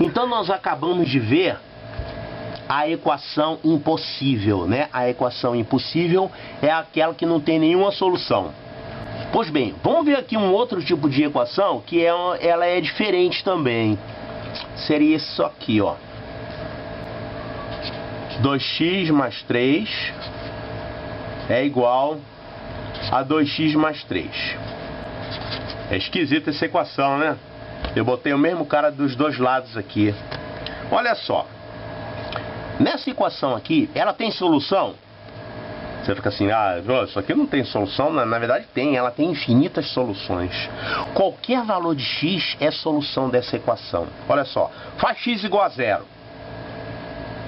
Então nós acabamos de ver a equação impossível, né? A equação impossível é aquela que não tem nenhuma solução. Pois bem, vamos ver aqui um outro tipo de equação que ela é diferente também. Seria isso aqui, ó. 2x mais 3 é igual a 2x mais 3. É esquisita essa equação, né? Eu botei o mesmo cara dos dois lados aqui. Olha só. Nessa equação aqui, ela tem solução? Você fica assim, isso aqui não tem solução. Na verdade tem, ela tem infinitas soluções. Qualquer valor de x é solução dessa equação. Olha só, faz x igual a 0.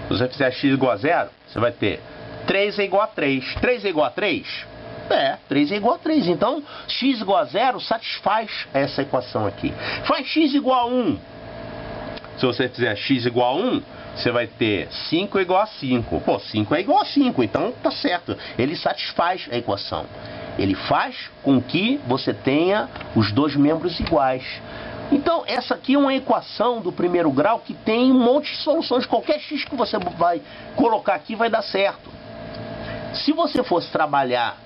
Se você fizer x igual a 0, você vai ter 3 é igual a 3. 3 é igual a 3? 3 é igual a 3. Então, x igual a 0 satisfaz essa equação aqui. Faz x igual a 1. Se você fizer x igual a 1, você vai ter 5 igual a 5. Pô, 5 é igual a 5, então tá certo. Ele satisfaz a equação. Ele faz com que você tenha os dois membros iguais. Então, essa aqui é uma equação do primeiro grau que tem um monte de soluções. Qualquer x que você vai colocar aqui vai dar certo. Se você fosse trabalhar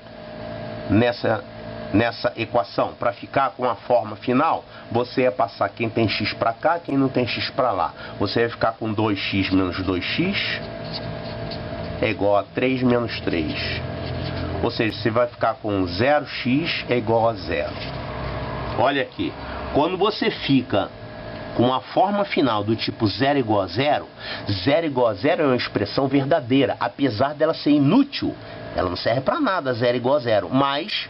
nessa equação para ficar com a forma final, você ia passar quem tem x para cá, quem não tem x para lá. Você ia ficar com 2x menos 2x é igual a 3 menos 3. Ou seja, você vai ficar com 0x é igual a 0. Olha aqui, quando você fica com a forma final do tipo 0 igual a 0, 0 igual a 0 é uma expressão verdadeira, apesar dela ser inútil. Ela não serve para nada, 0 igual a 0, mas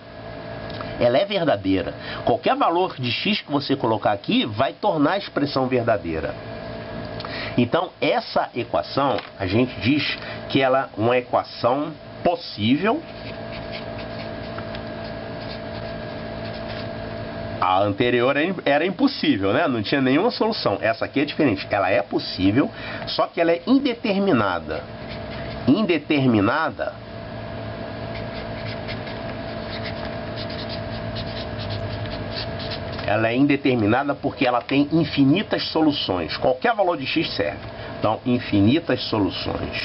ela é verdadeira. Qualquer valor de x que você colocar aqui vai tornar a expressão verdadeira. Então, essa equação, a gente diz que ela é uma equação possível. A anterior era impossível, né? Não tinha nenhuma solução. Essa aqui é diferente. Ela é possível, só que ela é indeterminada. Indeterminada ela é indeterminada porque ela tem infinitas soluções. Qualquer valor de x serve. Então, infinitas soluções.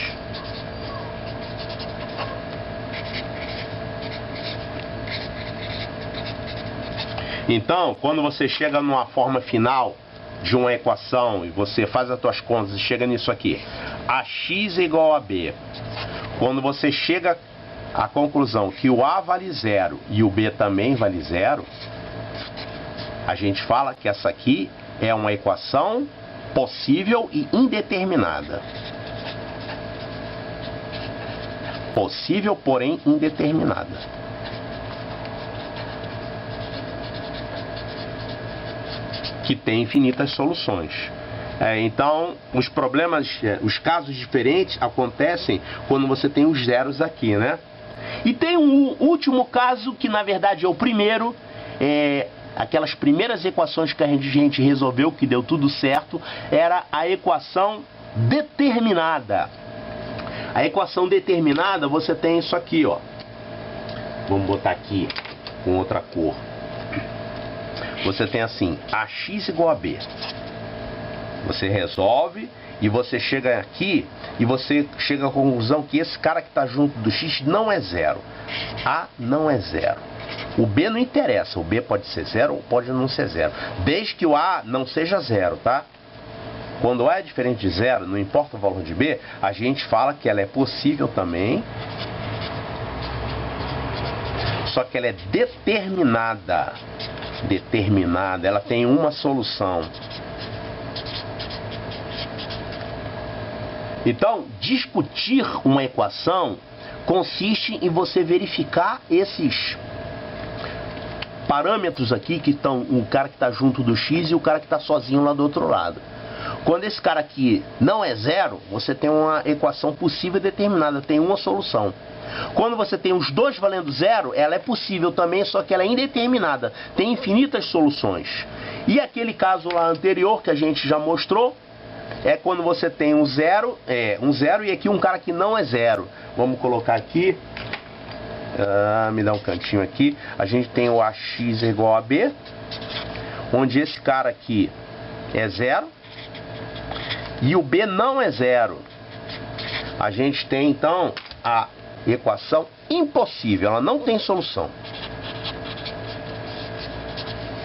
Então, quando você chega numa forma final de uma equação e você faz as suas contas e chega nisso aqui, ax é igual a b. Quando você chega à conclusão que o a vale 0 e o b também vale 0, a gente fala que essa aqui é uma equação possível e indeterminada. Possível, porém indeterminada. Que tem infinitas soluções. Então, os problemas, os casos diferentes acontecem quando você tem os zeros aqui, né? E tem um último caso que na verdade é o primeiro, aquelas primeiras equações que a gente resolveu, que deu tudo certo, era a equação determinada. A equação determinada, você tem isso aqui, ó. Vamos botar aqui com outra cor. Você tem assim, ax igual a b. Você resolve e você chega aqui e você chega à conclusão que esse cara que está junto do x não é 0. A não é 0. O b não interessa, o b pode ser 0 ou pode não ser 0. Desde que o a não seja 0, tá? Quando a é diferente de 0, não importa o valor de b, a gente fala que ela é possível também. Só que ela é determinada. Determinada, ela tem uma solução. Então, discutir uma equação consiste em você verificar esses parâmetros aqui que estão, o cara que está junto do x e o cara que está sozinho lá do outro lado. Quando esse cara aqui não é 0, você tem uma equação possível e determinada, tem uma solução. Quando você tem os dois valendo 0, ela é possível também, só que ela é indeterminada, tem infinitas soluções. E aquele caso lá anterior que a gente já mostrou, é quando você tem um zero e aqui um cara que não é 0. Vamos colocar aqui, me dá um cantinho aqui, a gente tem o ax igual a b, onde esse cara aqui é 0, e o B não é zero. A gente tem então a equação impossível, ela não tem solução.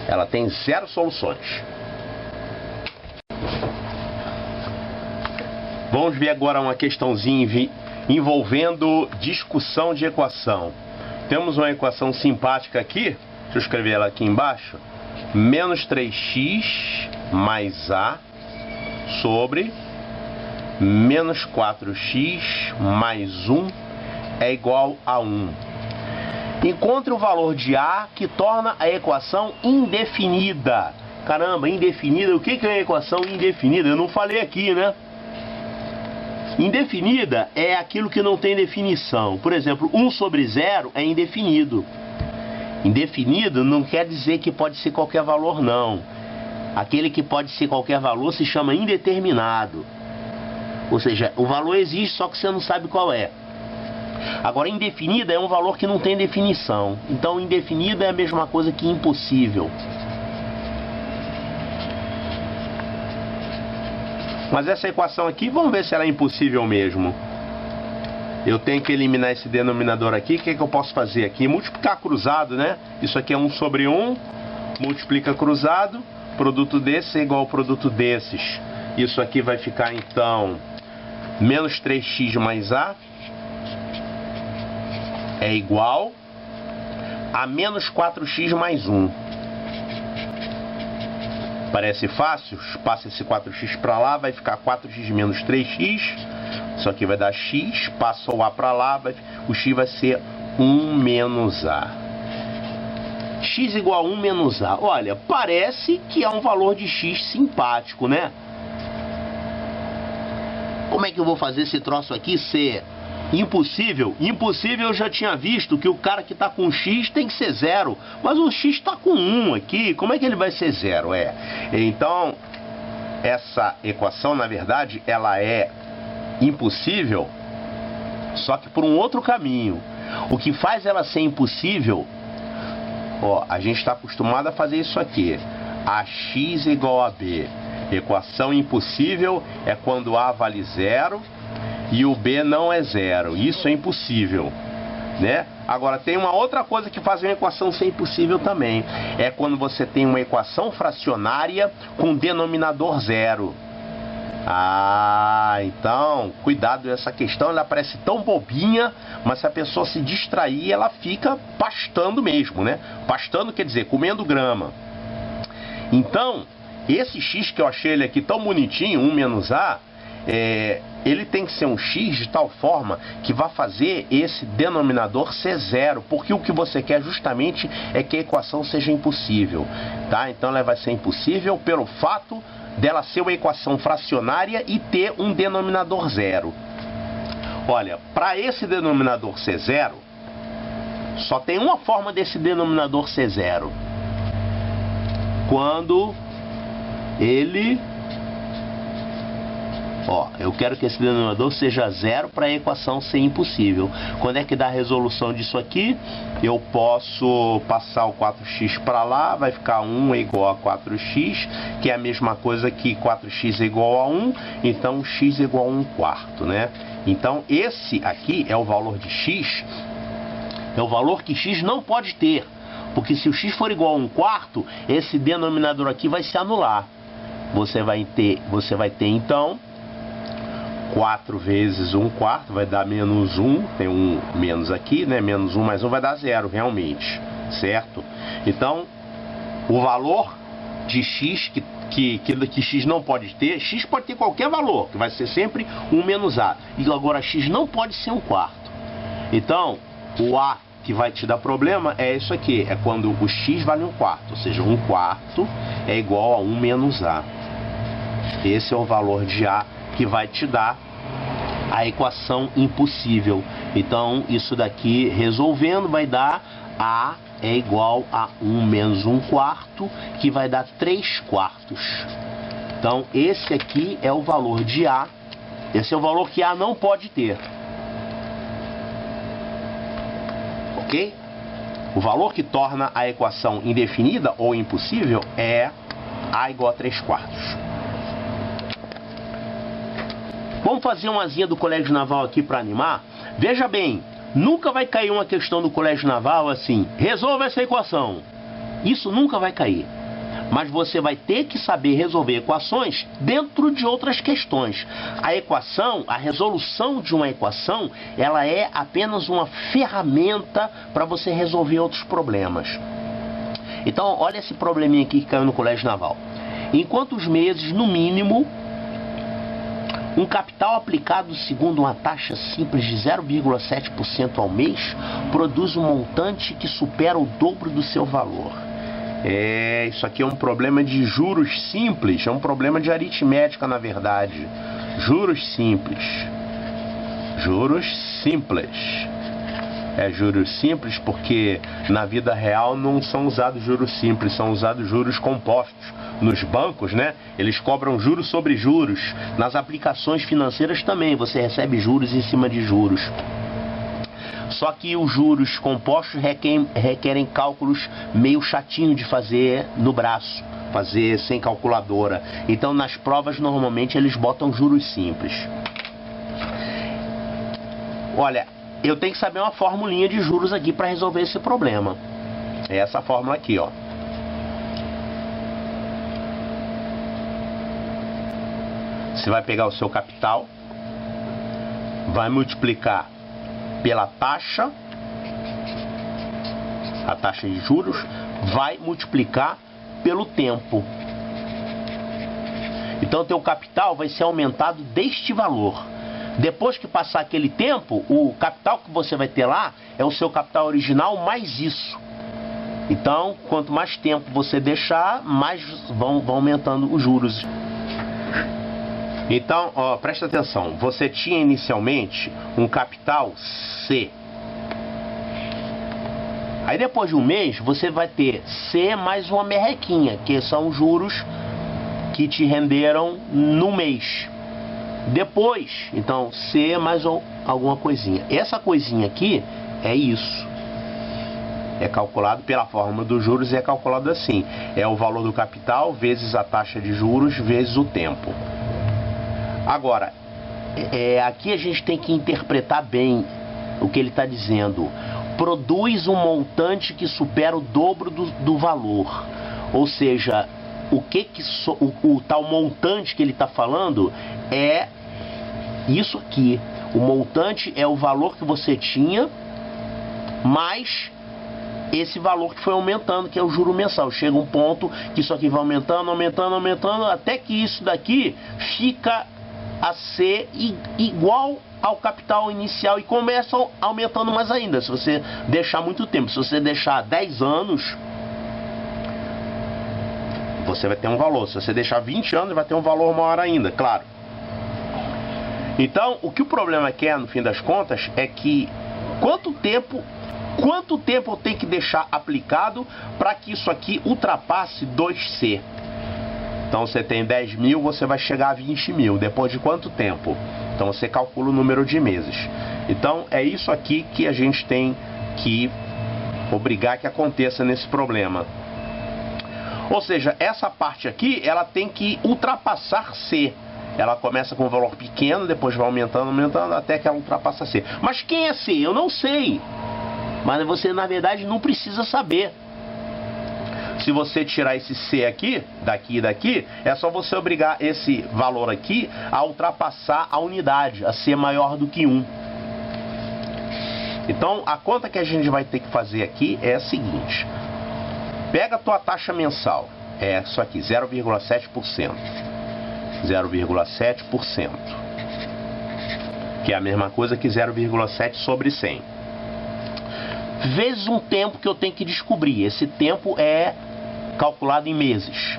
Ela tem zero soluções. Vamos ver agora uma questãozinha envolvendo discussão de equação. Temos uma equação simpática aqui, deixa eu escrever ela aqui embaixo. Menos 3x mais a sobre menos 4x mais 1 é igual a 1. Encontre o valor de a que torna a equação indefinida. Caramba, indefinida, o que é a equação indefinida? Eu não falei aqui, né? Indefinida é aquilo que não tem definição. Por exemplo, 1 sobre 0 é indefinido. Indefinido não quer dizer que pode ser qualquer valor, não. Aquele que pode ser qualquer valor se chama indeterminado. Ou seja, o valor existe, só que você não sabe qual é. Agora, indefinida é um valor que não tem definição. Então, indefinida é a mesma coisa que impossível. Mas essa equação aqui, vamos ver se ela é impossível mesmo. Eu tenho que eliminar esse denominador aqui. O que é que eu posso fazer aqui? Multiplicar cruzado, né? Isso aqui é 1 sobre 1. Multiplica cruzado. Produto desses é igual ao produto desses. Isso aqui vai ficar, então, menos 3x mais a é igual a menos 4x mais 1. Parece fácil, passa esse 4x para lá, vai ficar 4x menos 3x. Isso aqui vai dar x, passa o a para lá, o x vai ser 1 menos a. X igual a 1 menos a. Olha, parece que é um valor de x simpático, né? Como é que eu vou fazer esse troço aqui ser impossível? Impossível, eu já tinha visto que o cara que está com x tem que ser 0. Mas o x está com 1 aqui. Como é que ele vai ser 0? Então, essa equação, na verdade, ela é impossível, só que por um outro caminho. O que faz ela ser impossível, ó, a gente está acostumado a fazer isso aqui. AX igual a B. Equação impossível é quando A vale 0 e o B não é 0. Isso é impossível, né? Agora, tem uma outra coisa que faz uma equação ser impossível também. É quando você tem uma equação fracionária com denominador 0. Então, cuidado, essa questão, ela parece tão bobinha, mas se a pessoa se distrair, ela fica pastando mesmo, né? Pastando quer dizer comendo grama. Então, esse x que eu achei ele aqui tão bonitinho, 1 menos a, ele tem que ser um x de tal forma que vai fazer esse denominador ser 0, porque o que você quer justamente é que a equação seja impossível, tá? Então ela vai ser impossível pelo fato dela ser uma equação fracionária e ter um denominador 0. Olha, para esse denominador ser 0, só tem uma forma desse denominador ser 0. Quando ele... Ó, eu quero que esse denominador seja 0 para a equação ser impossível. Quando é que dá a resolução disso aqui? Eu posso passar o 4x para lá, vai ficar 1 é igual a 4x, que é a mesma coisa que 4x é igual a 1, então x é igual a 1/4, né? Então esse aqui é o valor de x, é o valor que x não pode ter, porque se o x for igual a 1/4, esse denominador aqui vai se anular. Você vai ter então 4 vezes 1/4 vai dar menos 1, tem um menos aqui, né? Menos 1 mais 1 vai dar 0, realmente, certo? Então, o valor de x que x não pode ter, x pode ter qualquer valor, que vai ser sempre 1 menos a. E agora x não pode ser 1/4. Então, o a que vai te dar problema é isso aqui, é quando o x vale 1/4, ou seja, 1/4 é igual a 1 menos a. Esse é o valor de a que vai te dar a equação impossível. Então, isso daqui resolvendo vai dar a é igual a 1 menos 1/4, que vai dar 3/4. Então, esse aqui é o valor de a. Esse é o valor que a não pode ter. Ok? O valor que torna a equação indefinida ou impossível é a igual a 3/4. Vamos fazer uma asinha do Colégio Naval aqui para animar? Veja bem, nunca vai cair uma questão do Colégio Naval assim, resolva essa equação. Isso nunca vai cair. Mas você vai ter que saber resolver equações dentro de outras questões. A equação, a resolução de uma equação, ela é apenas uma ferramenta para você resolver outros problemas. Então, olha esse probleminha aqui que caiu no Colégio Naval. Em quantos meses, no mínimo, um capital aplicado segundo uma taxa simples de 0,7% ao mês produz um montante que supera o dobro do seu valor? Isso aqui é um problema de juros simples, é um problema de aritmética, na verdade. Juros simples. Juros simples. É juros simples porque na vida real não são usados juros simples, são usados juros compostos. Nos bancos, né, eles cobram juros sobre juros. Nas aplicações financeiras também você recebe juros em cima de juros. Só que os juros compostos requerem cálculos meio chatinho de fazer no braço, fazer sem calculadora. Então nas provas normalmente eles botam juros simples. Olha, eu tenho que saber uma formulinha de juros aqui para resolver esse problema. É essa fórmula aqui, ó. Você vai pegar o seu capital, vai multiplicar pela taxa, a taxa de juros, vai multiplicar pelo tempo. Então o teu capital vai ser aumentado deste valor. Depois que passar aquele tempo, o capital que você vai ter lá é o seu capital original mais isso. Então, quanto mais tempo você deixar, mais vão aumentando os juros. Então, ó, presta atenção, você tinha inicialmente um capital C. Aí depois de um mês, você vai ter C mais uma merrequinha, que são juros que te renderam no mês. Depois, então, C mais alguma coisinha. Essa coisinha aqui é isso. É calculado pela fórmula dos juros e é calculado assim. É o valor do capital vezes a taxa de juros vezes o tempo. Agora, aqui a gente tem que interpretar bem o que ele está dizendo. Produz um montante que supera o dobro do valor. Ou seja, o tal montante que ele está falando é isso aqui. O montante é o valor que você tinha, mais esse valor que foi aumentando, que é o juro mensal. Chega um ponto que isso aqui vai aumentando, aumentando, aumentando, até que isso daqui fica a ser igual ao capital inicial e começa aumentando mais ainda, se você deixar muito tempo. Se você deixar 10 anos, você vai ter um valor. Se você deixar 20 anos, vai ter um valor maior ainda, claro. Então, o que o problema quer, no fim das contas, é que quanto tempo eu tenho que deixar aplicado para que isso aqui ultrapasse 2C? Então você tem 10 mil, você vai chegar a 20 mil. Depois de quanto tempo? Então você calcula o número de meses. Então é isso aqui que a gente tem que obrigar que aconteça nesse problema. Ou seja, essa parte aqui, ela tem que ultrapassar C. Ela começa com um valor pequeno, depois vai aumentando, aumentando, até que ela ultrapassa C. Mas quem é C? Eu não sei. Mas você, na verdade, não precisa saber. Se você tirar esse C aqui, daqui e daqui, é só você obrigar esse valor aqui a ultrapassar a unidade, a ser maior do que 1. Então, a conta que a gente vai ter que fazer aqui é a seguinte. Pega a tua taxa mensal, é isso aqui, 0,7%. 0,7%. Que é a mesma coisa que 0,7 sobre 100. Vezes um tempo que eu tenho que descobrir. Esse tempo é calculado em meses.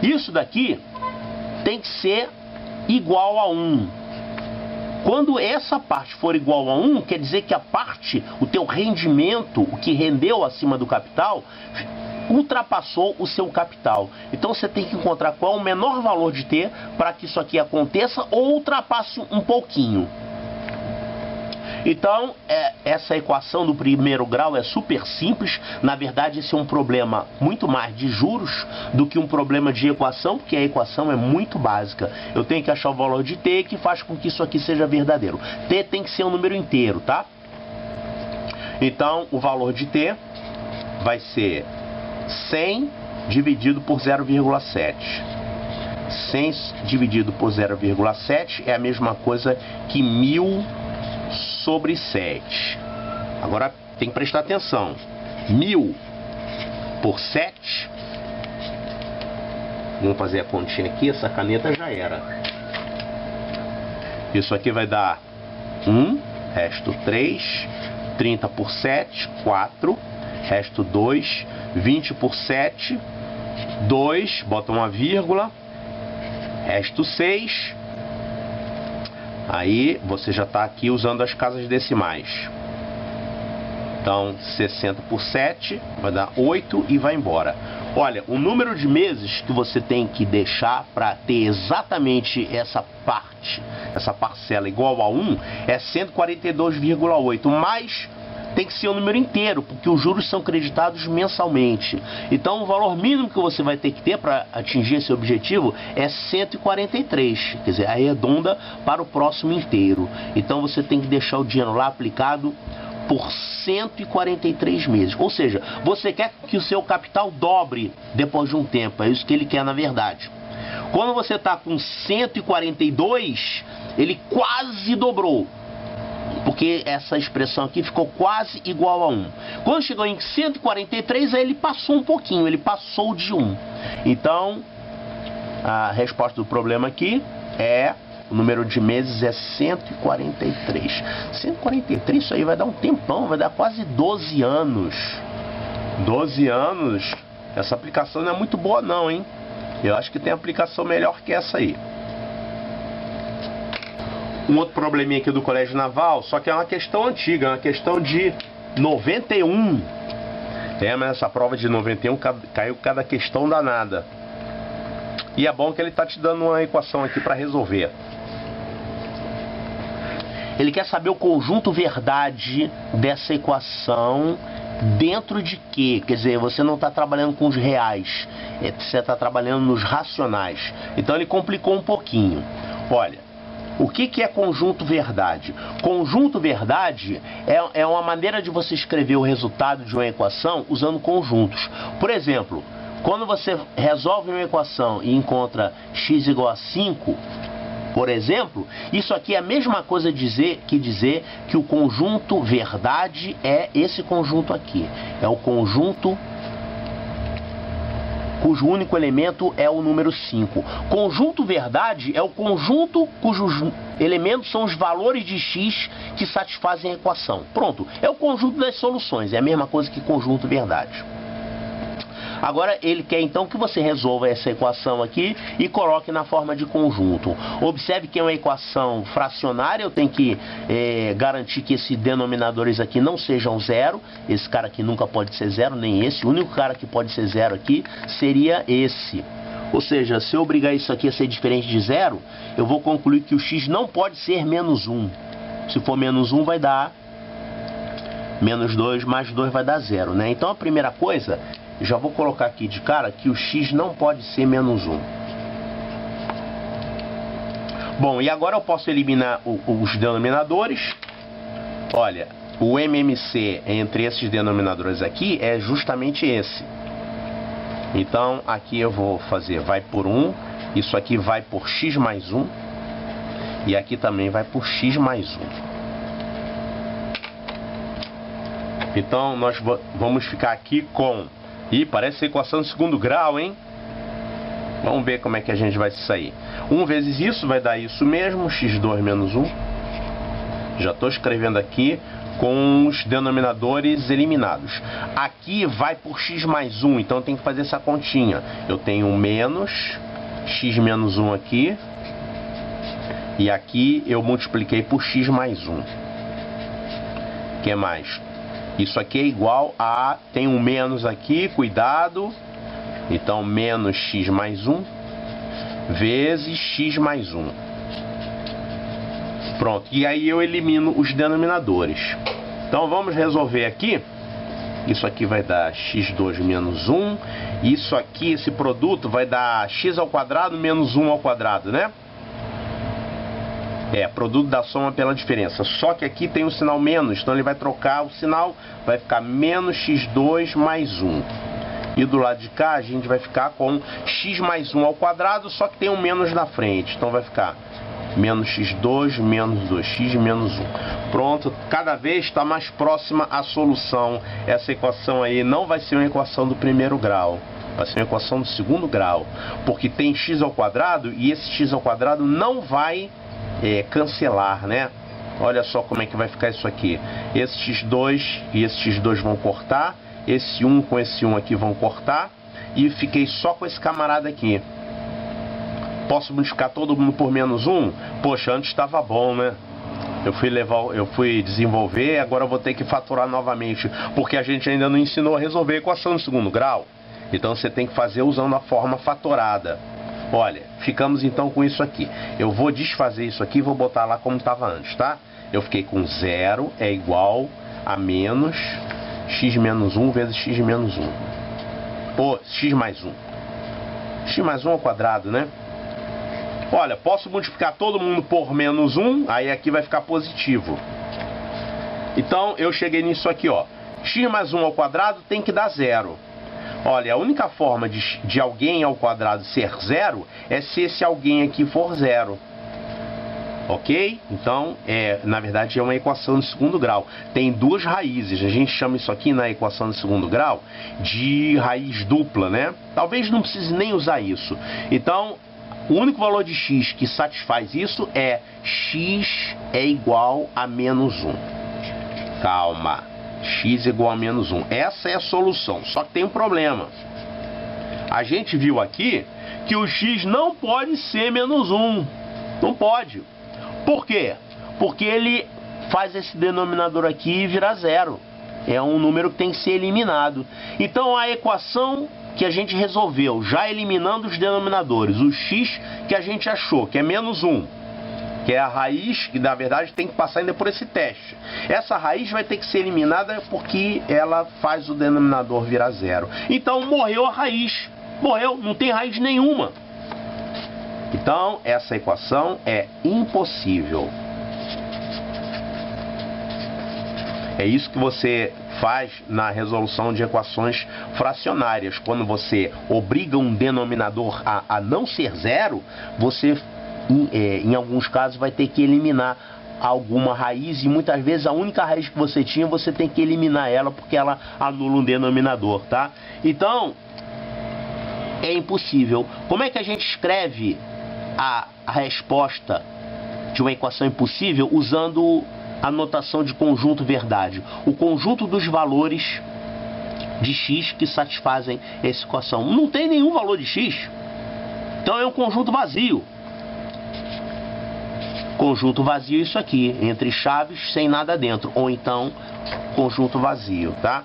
Isso daqui tem que ser igual a 1. Quando essa parte for igual a 1, quer dizer que a parte, o teu rendimento, o que rendeu acima do capital, ultrapassou o seu capital. Então você tem que encontrar qual é o menor valor de T para que isso aqui aconteça ou ultrapasse um pouquinho. Então, essa equação do primeiro grau é super simples. Na verdade, esse é um problema muito mais de juros do que um problema de equação, porque a equação é muito básica. Eu tenho que achar o valor de t que faz com que isso aqui seja verdadeiro. T tem que ser um número inteiro, tá? Então, o valor de t vai ser 100 dividido por 0,7. 100 dividido por 0,7 é a mesma coisa que 1000 sobre 7. Agora tem que prestar atenção. 1000 por 7. Vamos fazer a continha aqui. Essa caneta já era. Isso aqui vai dar 1, resto 3. 30 por 7, 4. Resto 2. 20 por 7, 2. Bota uma vírgula. Resto 6. Aí você já está aqui usando as casas decimais. Então 60 por 7 vai dar 8 e vai embora. Olha, o número de meses que você tem que deixar para ter exatamente essa parte, essa parcela igual a 1 é 142,8, mas tem que ser um número inteiro, porque os juros são creditados mensalmente. Então o valor mínimo que você vai ter que ter para atingir esse objetivo é 143, quer dizer, arredonda para o próximo inteiro. Então você tem que deixar o dinheiro lá aplicado por 143 meses. Ou seja, você quer que o seu capital dobre depois de um tempo, é isso que ele quer na verdade. Quando você está com 142, ele quase dobrou, porque essa expressão aqui ficou quase igual a 1. Quando chegou em 143, aí ele passou um pouquinho, ele passou de 1. Então, a resposta do problema aqui é, o número de meses é 143. 143, isso aí vai dar um tempão, vai dar quase 12 anos. 12 anos, essa aplicação não é muito boa não, hein? Eu acho que tem aplicação melhor que essa aí. Um outro probleminha aqui do Colégio Naval, só que é uma questão antiga, é uma questão de 91. Mas essa prova de 91 caiu cada questão danada. E é bom que ele está te dando uma equação aqui para resolver. Ele quer saber o conjunto verdade dessa equação dentro de quê? Quer dizer, você não está trabalhando com os reais, você está trabalhando nos racionais. Então ele complicou um pouquinho. Olha, o que é conjunto verdade? Conjunto verdade é uma maneira de você escrever o resultado de uma equação usando conjuntos. Por exemplo, quando você resolve uma equação e encontra x igual a 5, por exemplo, isso aqui é a mesma coisa que dizer que o conjunto verdade é esse conjunto aqui. É o conjunto cujo único elemento é o número 5. Conjunto verdade é o conjunto cujos elementos são os valores de x que satisfazem a equação. Pronto, é o conjunto das soluções, é a mesma coisa que conjunto verdade. Agora ele quer então que você resolva essa equação aqui e coloque na forma de conjunto. Observe que é uma equação fracionária, eu tenho que garantir que esses denominadores aqui não sejam zero. Esse cara aqui nunca pode ser zero, nem esse. O único cara que pode ser zero aqui seria esse. Ou seja, se eu obrigar isso aqui a ser diferente de zero, eu vou concluir que o x não pode ser menos 1. Se for menos 1 vai dar menos 2, mais 2 vai dar 0, né? Então a primeira coisa, já vou colocar aqui de cara que o x não pode ser menos 1. Bom, e agora eu posso eliminar os denominadores. Olha, o MMC entre esses denominadores aqui é justamente esse. Então aqui eu vou fazer vai por 1, isso aqui vai por x mais 1, e aqui também vai por x mais 1. Então nós vamos ficar aqui com... Ih, parece equação de segundo grau, hein? Vamos ver como é que a gente vai sair. 1 vezes isso vai dar isso mesmo, x2 menos 1. Já estou escrevendo aqui com os denominadores eliminados. Aqui vai por x mais 1, então tem que fazer essa continha. Eu tenho menos x menos 1 aqui. E aqui eu multipliquei por x mais 1. O que mais? Isso aqui é igual a... Tem um menos aqui, cuidado. Então, menos x mais 1 vezes x mais 1. Pronto, e aí eu elimino os denominadores. Então vamos resolver aqui. Isso aqui vai dar x2 menos 1. Isso aqui, esse produto, vai dar x ao quadrado menos 1 ao quadrado, né? É, produto da soma pela diferença. Só que aqui tem o sinal menos, então ele vai trocar o sinal, vai ficar menos x2 mais 1. E do lado de cá a gente vai ficar com x mais 1 ao quadrado, só que tem um menos na frente. Então vai ficar menos x2 menos 2x menos 1. Pronto, cada vez está mais próxima a solução. Essa equação aí não vai ser uma equação do primeiro grau, vai ser uma equação do segundo grau, porque tem x ao quadrado e esse x ao quadrado não vai cancelar, né? Olha só como é que vai ficar isso aqui. Esse x2 e esse x2 vão cortar, esse 1 com esse 1 aqui vão cortar, e fiquei só com esse camarada aqui. Posso multiplicar todo mundo por menos 1? Poxa, antes estava bom, né? Eu fui desenvolver, agora eu vou ter que fatorar novamente, porque a gente ainda não ensinou a resolver a equação do segundo grau. Então você tem que fazer usando a forma fatorada. Olha, ficamos então com isso aqui. Eu vou desfazer isso aqui e vou botar lá como estava antes, tá? Eu fiquei com 0 é igual a menos x menos 1 vezes x menos 1. Ou x mais 1. X mais 1 ao quadrado, né? Olha, posso multiplicar todo mundo por menos 1, aí aqui vai ficar positivo. Então eu cheguei nisso aqui, ó. X mais 1 ao quadrado tem que dar 0. Olha, a única forma de alguém ao quadrado ser 0 é se esse alguém aqui for 0. Ok? Então, na verdade é uma equação de segundo grau. Tem duas raízes. A gente chama isso aqui na equação de segundo grau de raiz dupla, né? Talvez não precise nem usar isso. Então, o único valor de x que satisfaz isso é x é igual a menos 1. Calma. X igual a menos 1. Essa é a solução. Só que tem um problema. A gente viu aqui que o x não pode ser menos 1. Não pode. Por quê? Porque ele faz esse denominador aqui virar 0. É um número que tem que ser eliminado. Então a equação que a gente resolveu, já eliminando os denominadores, o x que a gente achou, que é menos 1, que é a raiz, que na verdade tem que passar ainda por esse teste. Essa raiz vai ter que ser eliminada porque ela faz o denominador virar 0. Então morreu a raiz. Morreu, não tem raiz nenhuma. Então essa equação é impossível. É isso que você faz na resolução de equações fracionárias. Quando você obriga um denominador a não ser 0, você em alguns casos vai ter que eliminar alguma raiz, e muitas vezes a única raiz que você tinha, você tem que eliminar ela porque ela anula um denominador, tá? Então é impossível. Como é que a gente escreve a resposta de uma equação impossível usando a notação de conjunto verdade? O conjunto dos valores de x que satisfazem essa equação. Não tem nenhum valor de x, então é um conjunto vazio. Conjunto vazio isso aqui, entre chaves sem nada dentro, ou então conjunto vazio, tá?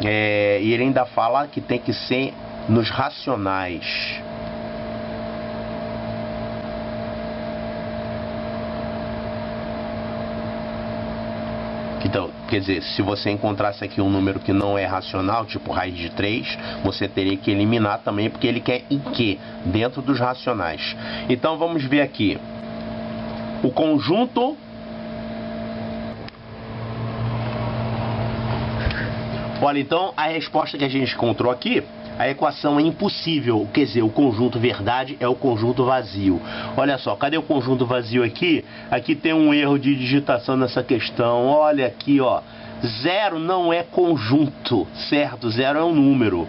E ele ainda fala que tem que ser nos racionais. Então, quer dizer, se você encontrasse aqui um número que não é racional, tipo raiz de 3, você teria que eliminar também, porque ele quer em que? Dentro dos racionais. Então vamos ver aqui. O conjunto olha, então a resposta que a gente encontrou aqui, a equação é impossível, quer dizer, o conjunto verdade é o conjunto vazio. Olha só, cadê o conjunto vazio aqui? Aqui tem um erro de digitação nessa questão. Olha aqui, ó, 0 não é conjunto, certo? 0 é um número.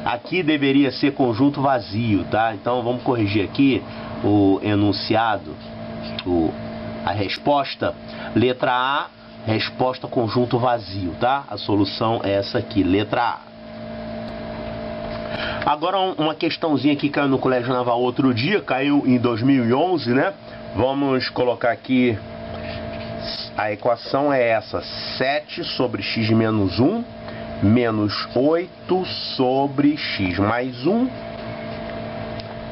Aqui deveria ser conjunto vazio, tá? Então vamos corrigir aqui o enunciado. A resposta, letra A, resposta conjunto vazio, tá? A solução é essa aqui, letra A. Agora uma questãozinha que caiu no Colégio Naval outro dia, caiu em 2011, né? Vamos colocar aqui, a equação é essa: 7 sobre x menos 1 menos 8 sobre x mais 1,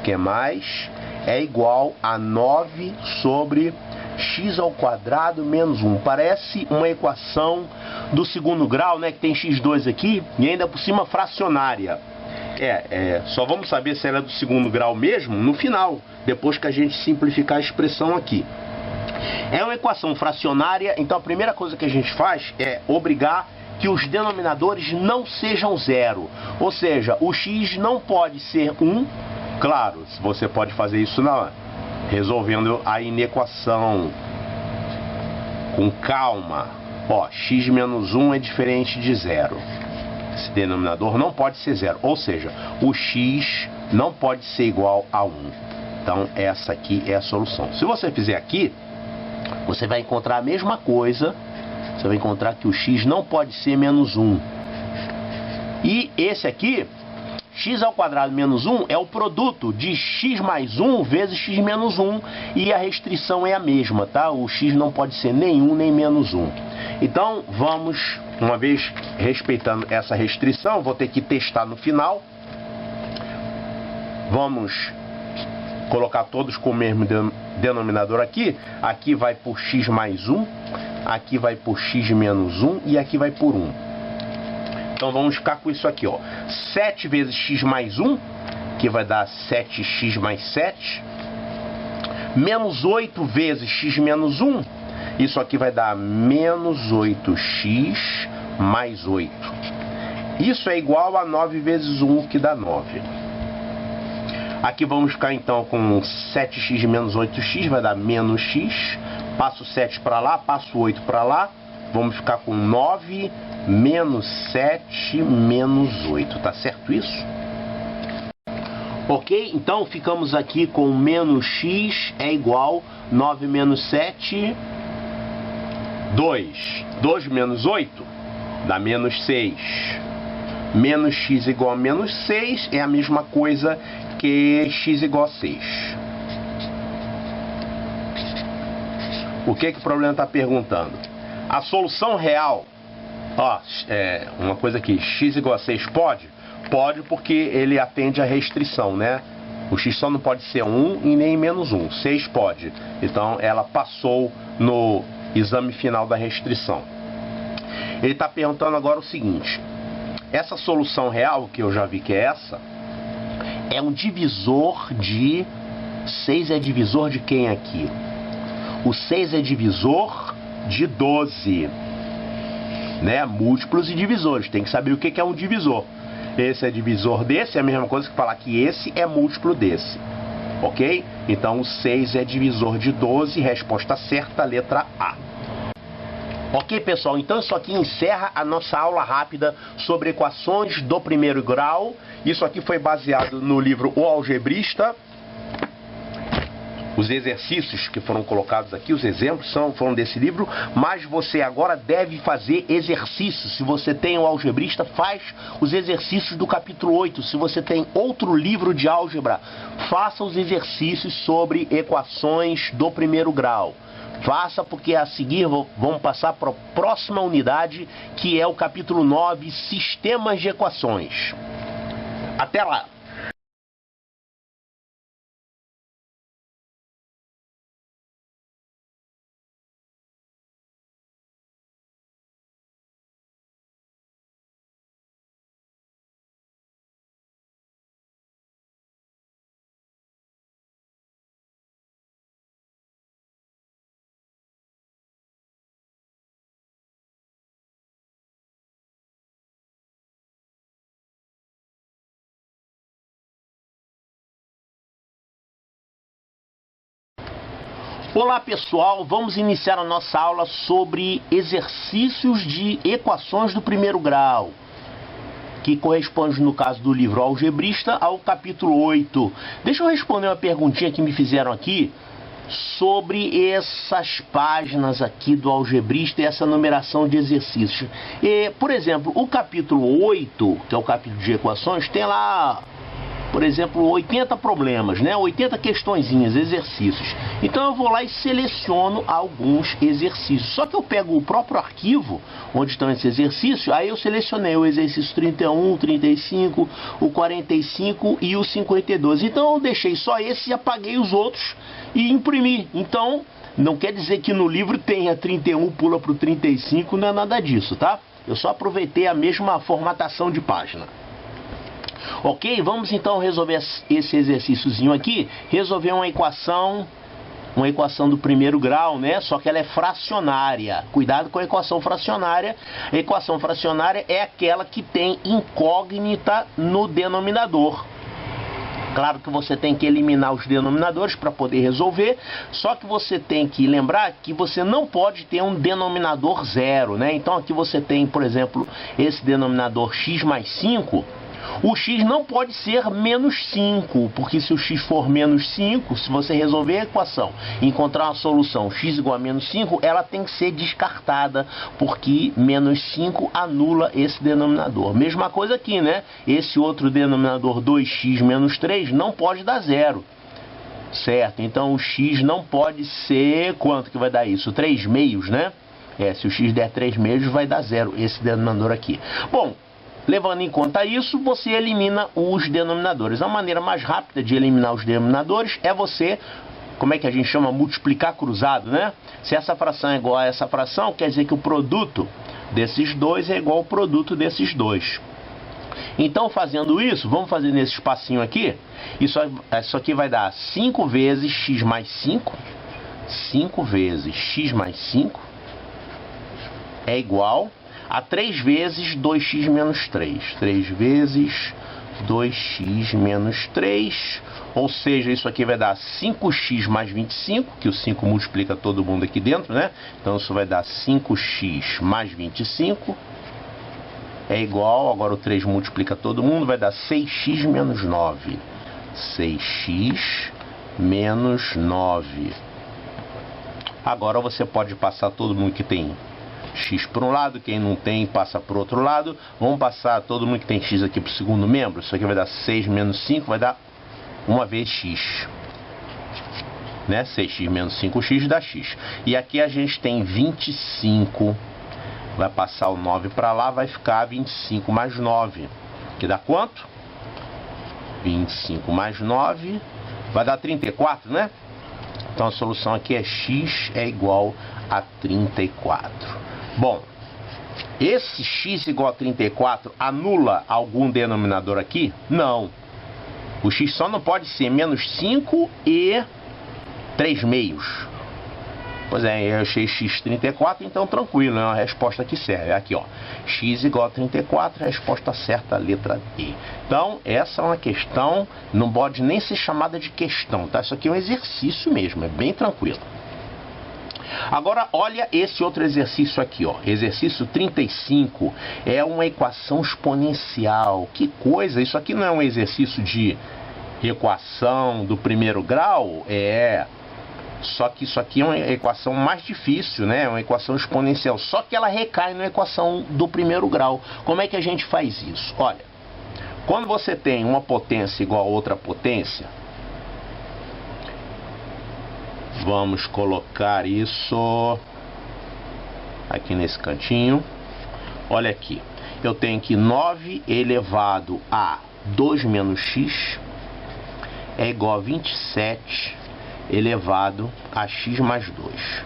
que mais é igual a 9 sobre x ao quadrado menos 1. Parece uma equação do segundo grau, né? Que tem x2 aqui e ainda por cima fracionária. Só vamos saber se ela é do segundo grau mesmo no final, depois que a gente simplificar a expressão aqui. É uma equação fracionária, então a primeira coisa que a gente faz é obrigar que os denominadores não sejam zero. Ou seja, o x não pode ser 1. Claro, você pode fazer isso resolvendo a inequação com calma. Ó, x menos 1 é diferente de zero. Esse denominador não pode ser zero. Ou seja, o x não pode ser igual a 1. Então, essa aqui é a solução. Se você fizer aqui, você vai encontrar a mesma coisa. Você vai encontrar que o x não pode ser menos 1. E esse aqui, x ao quadrado menos 1, é o produto de x mais 1 vezes x menos 1. E a restrição é a mesma, tá? O x não pode ser nem 1 nem menos 1. Então, vamos, uma vez respeitando essa restrição, vou ter que testar no final. Vamos colocar todos com o mesmo denominador aqui. Aqui vai por x mais 1, aqui vai por x menos 1 e aqui vai por 1. Então vamos ficar com isso aqui, ó. 7 vezes x mais 1, que vai dar 7x mais 7. Menos 8 vezes x menos 1, isso aqui vai dar menos 8x mais 8. Isso é igual a 9 vezes 1, que dá 9. Aqui vamos ficar então com 7x menos 8x, vai dar menos x. Passo 7 para lá, passo 8 para lá. Vamos ficar com 9 menos 7 menos 8. Tá certo isso? Ok? Então ficamos aqui com menos x é igual 9 menos 7, 2. 2 menos 8 dá menos 6. Menos x igual a menos 6 é a mesma coisa que x igual a 6. O que o problema está perguntando? A solução real, ó, uma coisa aqui, x igual a 6 pode? Pode, porque ele atende à restrição, né? O x só não pode ser 1 e nem menos 1. 6 pode. Então ela passou no exame final da restrição. Ele está perguntando agora o seguinte: essa solução real, que eu já vi que é essa, é um divisor de... 6 é divisor de quem aqui? O 6 é divisor de 12. Né? Múltiplos e divisores. Tem que saber o que é um divisor. Esse é divisor desse, é a mesma coisa que falar que esse é múltiplo desse. Ok? Então o 6 é divisor de 12. Resposta certa, letra A. Ok, pessoal? Então isso aqui encerra a nossa aula rápida sobre equações do primeiro grau. Isso aqui foi baseado no livro O Algebrista. Os exercícios que foram colocados aqui, os exemplos foram desse livro, mas você agora deve fazer exercícios. Se você tem o Algebrista, faz os exercícios do capítulo 8. Se você tem outro livro de álgebra, faça os exercícios sobre equações do primeiro grau. Faça, porque a seguir vamos passar para a próxima unidade, que é o capítulo 9, Sistemas de Equações. Até lá! Olá pessoal, vamos iniciar a nossa aula sobre exercícios de equações do primeiro grau, que corresponde, no caso do livro Algebrista, ao capítulo 8. Deixa eu responder uma perguntinha que me fizeram aqui sobre essas páginas aqui do Algebrista e essa numeração de exercícios. Por exemplo, o capítulo 8, que é o capítulo de equações, tem lá, por exemplo, 80 problemas, né? 80 questõezinhas, exercícios. Então eu vou lá e seleciono alguns exercícios. Só que eu pego o próprio arquivo onde estão esses exercícios, aí eu selecionei o exercício 31, o 35, o 45 e o 52. Então eu deixei só esse e apaguei os outros e imprimi. Então Não quer dizer que no livro tenha 31 pula para o 35, não é nada disso, tá? Eu só aproveitei a mesma formatação de página. Ok? Vamos então resolver esse exercíciozinho aqui. Resolver uma equação do primeiro grau, né? Só que ela é fracionária. Cuidado com a equação fracionária. A equação fracionária é aquela que tem incógnita no denominador. Claro que você tem que eliminar os denominadores para poder resolver, só que você tem que lembrar que você não pode ter um denominador zero, né? Então aqui você tem, por exemplo, esse denominador x mais 5, o x não pode ser menos 5, porque se o x for menos 5, se você resolver a equação e encontrar uma solução x igual a menos 5, ela tem que ser descartada, porque menos 5 anula esse denominador. Mesma coisa aqui, né? Esse outro denominador 2x menos 3 não pode dar zero, certo? Então o x não pode ser... Quanto que vai dar isso? 3 meios, né? Se o x der 3 meios, vai dar zero esse denominador aqui. Bom, levando em conta isso, você elimina os denominadores. A maneira mais rápida de eliminar os denominadores é você, como é que a gente chama? Multiplicar cruzado, né? Se essa fração é igual a essa fração, quer dizer que o produto desses dois é igual ao produto desses dois. Então, fazendo isso, vamos fazer nesse espacinho aqui. Isso aqui vai dar 5 vezes x mais 5. 5 vezes x mais 5 é igual a 3 vezes 2x menos 3. 3 vezes 2x menos 3. Ou seja, isso aqui vai dar 5x mais 25, que o 5 multiplica todo mundo aqui dentro, né? Então isso vai dar 5x mais 25. É igual, agora o 3 multiplica todo mundo, vai dar 6x menos 9. 6x menos 9. Agora você pode passar todo mundo que tem x para um lado, quem não tem passa para o outro lado. Vamos passar todo mundo que tem x aqui para o segundo membro. Isso aqui vai dar 6 menos 5, vai dar uma vez x, né? 6x menos 5x dá x. E aqui a gente tem 25, vai passar o 9 para lá, vai ficar 25 mais 9, que dá quanto? 25 mais 9 vai dar 34, né? Então a solução aqui é x é igual a 34. Bom, esse x igual a 34 anula algum denominador aqui? Não. O x só não pode ser menos 5 e 3 meios. Pois é, eu achei x 34, então tranquilo, é uma resposta que serve. Aqui, ó, x igual a 34, a resposta certa, a letra E. Então, essa é uma questão, não pode nem ser chamada de questão, tá? Isso aqui é um exercício mesmo, é bem tranquilo. Agora, olha esse outro exercício aqui, ó. Exercício 35 é uma equação exponencial. Que coisa! Isso aqui não é um exercício de equação do primeiro grau? Só que isso aqui é uma equação mais difícil, né? É uma equação exponencial. Só que ela recai na equação do primeiro grau. Como é que a gente faz isso? Olha, quando você tem uma potência igual a outra potência, vamos colocar isso aqui nesse cantinho. Olha aqui, eu tenho que 9 elevado a 2 menos x é igual a 27 elevado a x mais 2.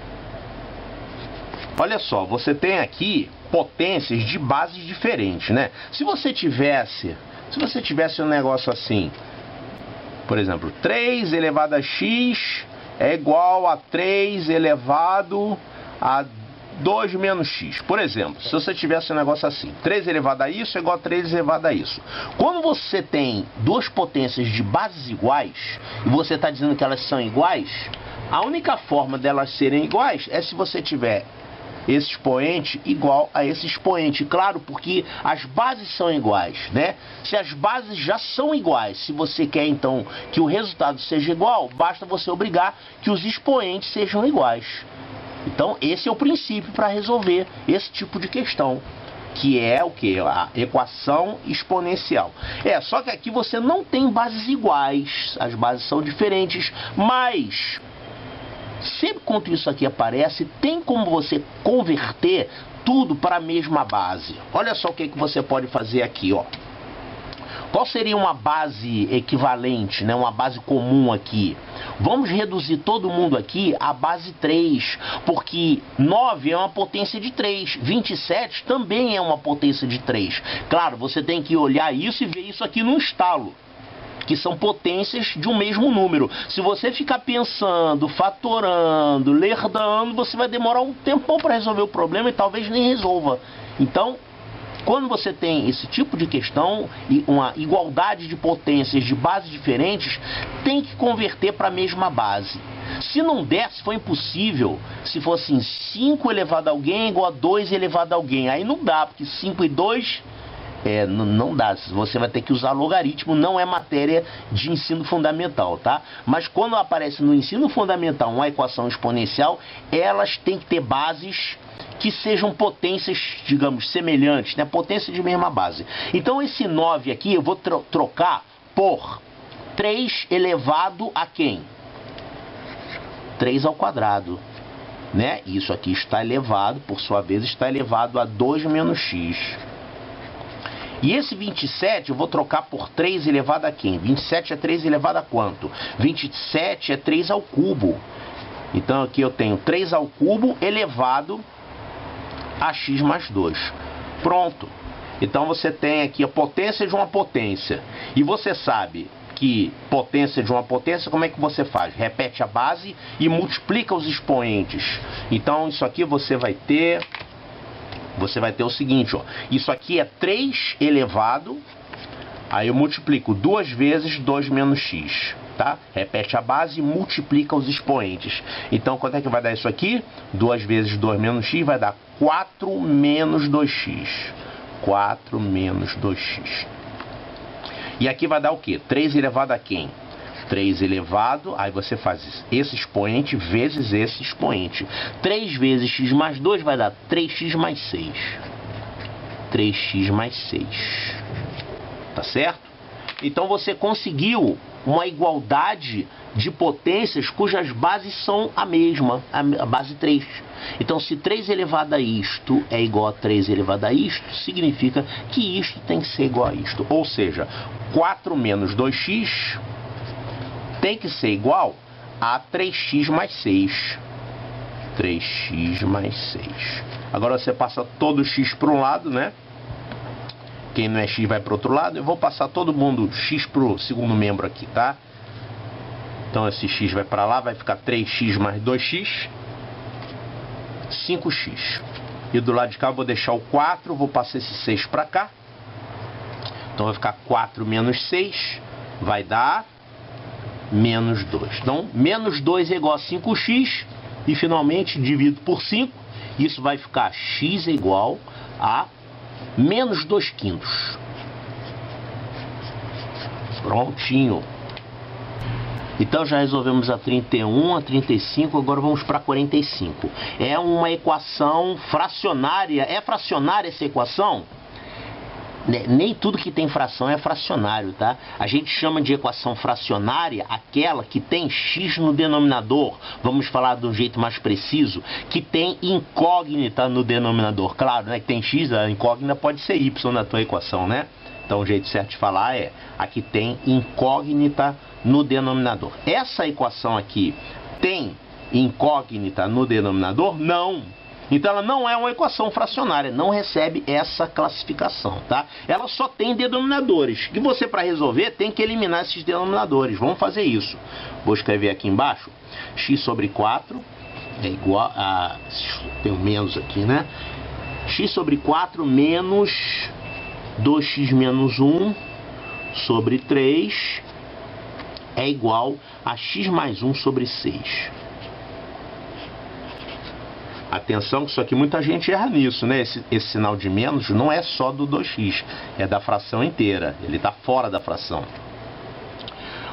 Olha só, você tem aqui potências de bases diferentes, né? Se você tivesse um negócio assim, por exemplo, 3 elevado a x é igual a 3 elevado a 2 menos x. Por exemplo, se você tivesse um negócio assim, 3 elevado a isso é igual a 3 elevado a isso. Quando você tem duas potências de bases iguais, e você está dizendo que elas são iguais, a única forma delas serem iguais é se você tiver esse expoente igual a esse expoente. Claro, porque as bases são iguais, né? Se as bases já são iguais, se você quer então que o resultado seja igual, basta você obrigar que os expoentes sejam iguais. Então esse é o princípio para resolver esse tipo de questão, que é o que? A equação exponencial. Só que aqui você não tem bases iguais, as bases são diferentes, mas sempre quando isso aqui aparece, tem como você converter tudo para a mesma base. Olha só o que você pode fazer aqui, ó. Qual seria uma base equivalente, né? Uma base comum aqui? Vamos reduzir todo mundo aqui à base 3, porque 9 é uma potência de 3, 27 também é uma potência de 3. Claro, você tem que olhar isso e ver isso aqui no estalo, que são potências de um mesmo número. Se você ficar pensando, fatorando, lerdando, você vai demorar um tempão para resolver o problema e talvez nem resolva. Então, quando você tem esse tipo de questão e uma igualdade de potências de bases diferentes, tem que converter para a mesma base. Se não der, se for impossível, se for assim, 5 elevado a alguém é igual a 2 elevado a alguém, aí não dá, porque 5 e 2... não dá, você vai ter que usar logaritmo, não é matéria de ensino fundamental, tá? Mas quando aparece no ensino fundamental uma equação exponencial, elas têm que ter bases que sejam potências, digamos, semelhantes, né? Potência de mesma base. Então esse 9 aqui eu vou trocar por 3 elevado a quem? 3 ao quadrado, né? Isso aqui está elevado, por sua vez, está elevado a 2 menos x. E esse 27 eu vou trocar por 3 elevado a quem? 27 é 3 elevado a quanto? 27 é 3 ao cubo. Então aqui eu tenho 3 ao cubo elevado a x mais 2. Pronto. Então você tem aqui a potência de uma potência. E você sabe que potência de uma potência, como é que você faz? Repete a base e multiplica os expoentes. Então isso aqui você vai ter o seguinte, ó, isso aqui é 3 elevado, aí eu multiplico 2 vezes 2 menos x, tá? Repete a base e multiplica os expoentes. Então, quanto é que vai dar isso aqui? 2 vezes 2 menos x vai dar 4 menos 2x. 4 menos 2x. E aqui vai dar o quê? 3 elevado a quem? 3 elevado, aí você faz esse expoente vezes esse expoente. 3 vezes x mais 2 vai dar 3x mais 6. 3x mais 6. Tá certo? Então você conseguiu uma igualdade de potências cujas bases são a mesma, a base 3. Então se 3 elevado a isto é igual a 3 elevado a isto, significa que isto tem que ser igual a isto. Ou seja, 4 menos 2x tem que ser igual a 3x mais 6. 3x mais 6. Agora você passa todo o x para um lado, né? Quem não é x vai para o outro lado. Eu vou passar todo mundo x para o segundo membro aqui, tá? Então esse x vai para lá, vai ficar 3x mais 2x. 5x. E do lado de cá eu vou deixar o 4, vou passar esse 6 para cá. Então vai ficar 4 menos 6, vai dar menos 2. Então, menos 2 é igual a 5x. E finalmente divido por 5. Isso vai ficar x é igual a menos 2 quintos. Prontinho. Então já resolvemos a 31, a 35, agora vamos para a 45. É uma equação fracionária. É fracionária essa equação? Nem tudo que tem fração é fracionário, tá? A gente chama de equação fracionária aquela que tem x no denominador. Vamos falar de um jeito mais preciso, que tem incógnita no denominador. Claro, né, que tem x, a incógnita pode ser y na tua equação, né? Então o jeito certo de falar é aqui tem incógnita no denominador. Essa equação aqui tem incógnita no denominador? Não. Então ela não é uma equação fracionária, não recebe essa classificação, tá? Ela só tem denominadores, e você, para resolver, tem que eliminar esses denominadores. Vamos fazer isso. Vou escrever aqui embaixo, x sobre 4 é igual a... tem um menos aqui, né? X sobre 4 menos 2x menos 1 sobre 3 é igual a x mais 1 sobre 6. Atenção que isso aqui muita gente erra nisso, né? Esse sinal de menos não é só do 2x, é da fração inteira. Ele está fora da fração.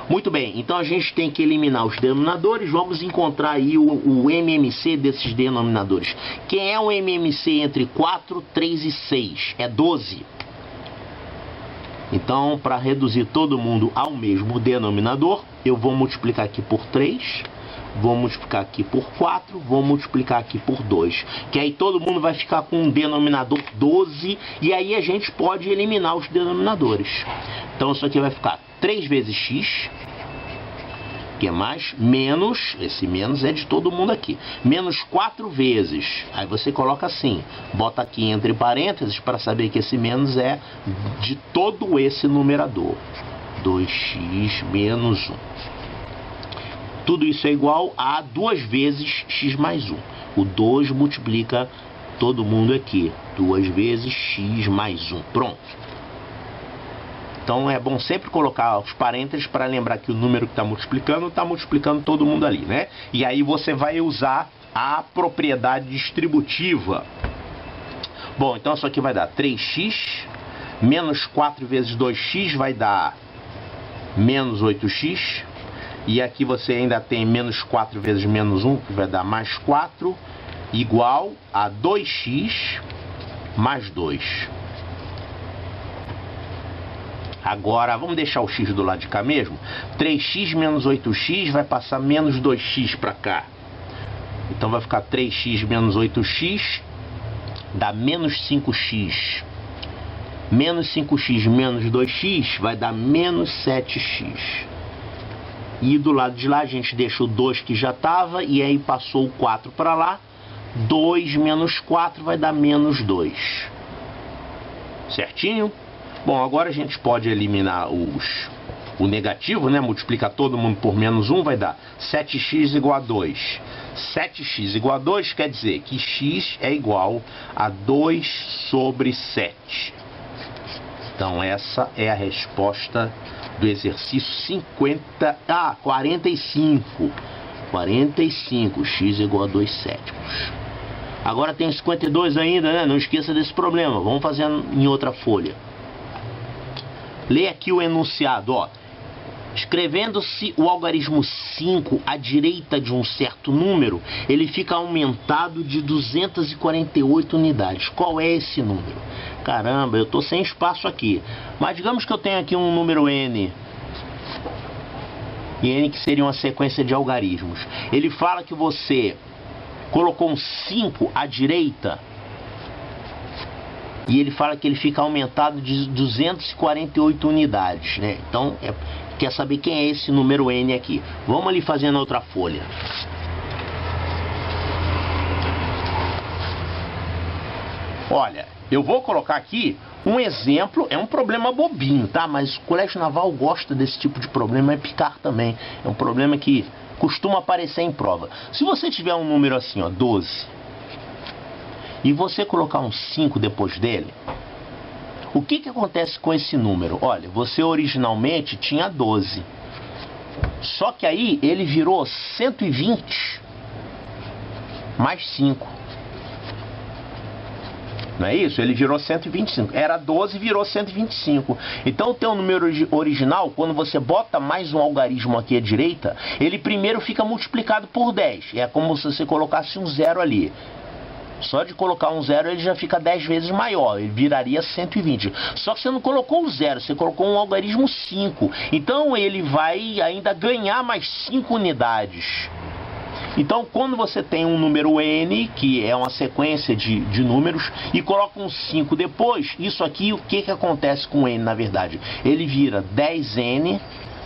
Muito bem, então a gente tem que eliminar os denominadores. Vamos encontrar aí o MMC desses denominadores. Quem é o MMC entre 4, 3 e 6? É 12. Então, para reduzir todo mundo ao mesmo denominador, eu vou multiplicar aqui por 3. vou multiplicar aqui por 4, vou multiplicar aqui por 2. Que aí todo mundo vai ficar com um denominador 12, e aí a gente pode eliminar os denominadores. Então isso aqui vai ficar 3 vezes x, que é mais, menos, esse menos é de todo mundo aqui, menos 4 vezes, aí você coloca assim, bota aqui entre parênteses para saber que esse menos é de todo esse numerador, 2x menos 1. Tudo isso é igual a 2 vezes x mais 1. O 2 multiplica todo mundo aqui, 2 vezes x mais 1, pronto. Então é bom sempre colocar os parênteses para lembrar que o número que está multiplicando todo mundo ali, né? E aí você vai usar a propriedade distributiva. Bom, então isso aqui vai dar 3x, menos 4 vezes 2x vai dar menos 8x. E aqui você ainda tem menos 4 vezes menos 1, que vai dar mais 4, igual a 2x mais 2. Agora, vamos deixar o x do lado de cá mesmo. 3x menos 8x vai passar menos 2x para cá. Então vai ficar 3x menos 8x, dá menos 5x. Menos 5x menos 2x vai dar menos 7x. E do lado de lá a gente deixa o 2 que já estava, e aí passou o 4 para lá. 2 menos 4 vai dar menos 2. Certinho? Bom, agora a gente pode eliminar o negativo, né? Multiplicar todo mundo por menos 1, vai dar 7x igual a 2. 7x igual a 2 quer dizer que x é igual a 2 sobre 7. Então essa é a resposta do exercício 45. 45, x igual a 2 sétimos. Agora tem 52 ainda, né? Não esqueça desse problema. Vamos fazer em outra folha. Lê aqui o enunciado, ó. Escrevendo-se o algarismo 5 à direita de um certo número, ele fica aumentado de 248 unidades. Qual é esse número? Caramba, eu estou sem espaço aqui. Mas digamos que eu tenho aqui um número n. E n que seria uma sequência de algarismos. Ele fala que você colocou um 5 à direita, e ele fala que ele fica aumentado de 248 unidades, né? Então, quer saber quem é esse número n aqui? Vamos ali fazendo outra folha. Olha, eu vou colocar aqui um exemplo, é um problema bobinho, tá? Mas o Colégio Naval gosta desse tipo de problema, é picar também. É um problema que costuma aparecer em prova. Se você tiver um número assim, ó, 12, e você colocar um 5 depois dele, o que acontece com esse número? Olha, você originalmente tinha 12. Só que aí ele virou 120 mais 5. Não é isso? Ele virou 125. Era 12 e virou 125. Então o teu número original, quando você bota mais um algarismo aqui à direita, ele primeiro fica multiplicado por 10. É como se você colocasse um 0 ali. Só de colocar um 0 ele já fica 10 vezes maior, ele viraria 120. Só que você não colocou o 0, você colocou um algarismo 5. Então ele vai ainda ganhar mais 5 unidades. Então quando você tem um número n, que é uma sequência de números, e coloca um 5 depois, isso aqui, o que acontece com n na verdade? Ele vira 10n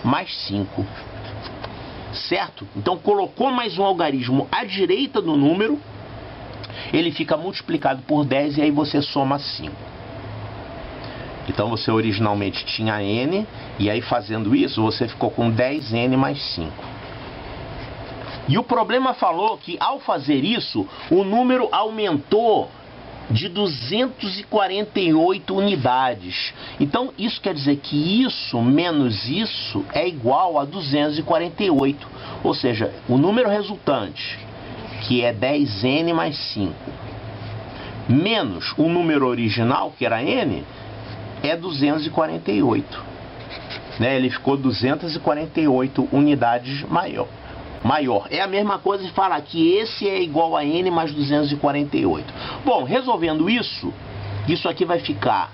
mais 5. Certo? Então colocou mais um algarismo à direita do número, ele fica multiplicado por 10 e aí você soma 5. Então você originalmente tinha n, e aí fazendo isso você ficou com 10n mais 5. E o problema falou que ao fazer isso, o número aumentou de 248 unidades. Então isso quer dizer que isso menos isso é igual a 248. Ou seja, o número resultante, que é 10n mais 5, menos o número original, que era n, é 248. Né? Ele ficou 248 unidades maior. É a mesma coisa de falar que esse é igual a n mais 248. Bom, resolvendo isso, isso aqui vai ficar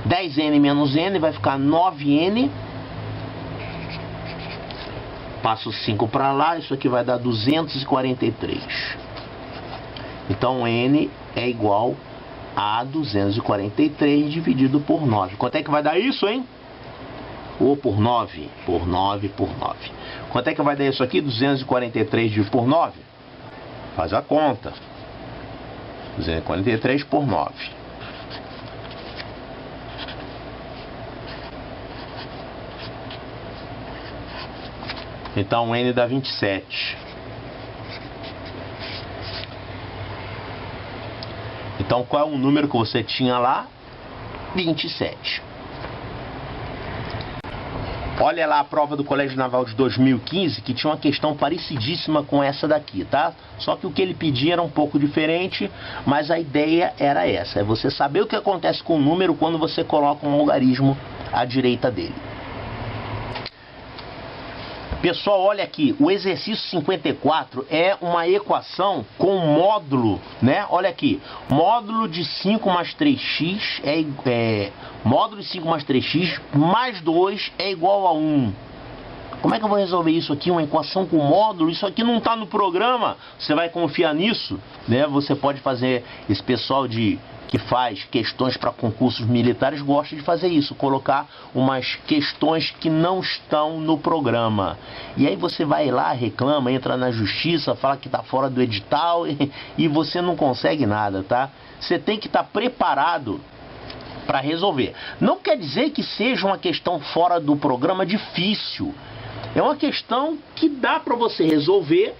10n menos n, vai ficar 9n Passo 5 para lá, isso aqui vai dar 243. Então N é igual a 243 dividido por 9. Quanto é que vai dar isso, hein? Ou por 9, por 9, por 9. Quanto é que vai dar isso aqui? 243 dividido por 9? Faz a conta. 243 por 9. Então N dá 27. Então qual é o número que você tinha lá? 27. Olha lá a prova do Colégio Naval de 2015, que tinha uma questão parecidíssima com essa daqui, tá? Só que o que ele pedia era um pouco diferente, mas a ideia era essa. É você saber o que acontece com o número quando você coloca um algarismo à direita dele. Pessoal, olha aqui, o exercício 54 é uma equação com módulo, né? Olha aqui, módulo de 5 mais 3x módulo de 5 mais 3x mais 2 é igual a 1. Como é que eu vou resolver isso aqui? Uma equação com módulo? Isso aqui não está no programa. Você vai confiar nisso, né? Você pode fazer, esse pessoal que faz questões para concursos militares gosta de fazer isso, colocar umas questões que não estão no programa. E aí você vai lá, reclama, entra na justiça, fala que está fora do edital e você não consegue nada, tá? Você tem que estar preparado para resolver. Não quer dizer que seja uma questão fora do programa difícil. É uma questão que dá para você resolver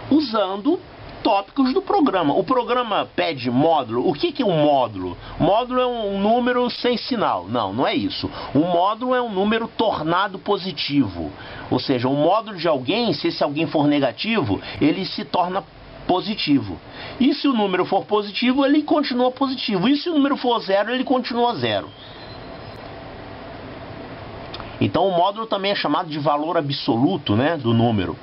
usando tópicos do programa. O programa pede módulo. O que é um módulo? Módulo é um número sem sinal. Não, não é isso. Um módulo é um número tornado positivo. Ou seja, o módulo de alguém, se esse alguém for negativo, ele se torna positivo. E se o número for positivo, ele continua positivo. E se o número for zero, ele continua zero. Então o módulo também é chamado de valor absoluto, né, do número.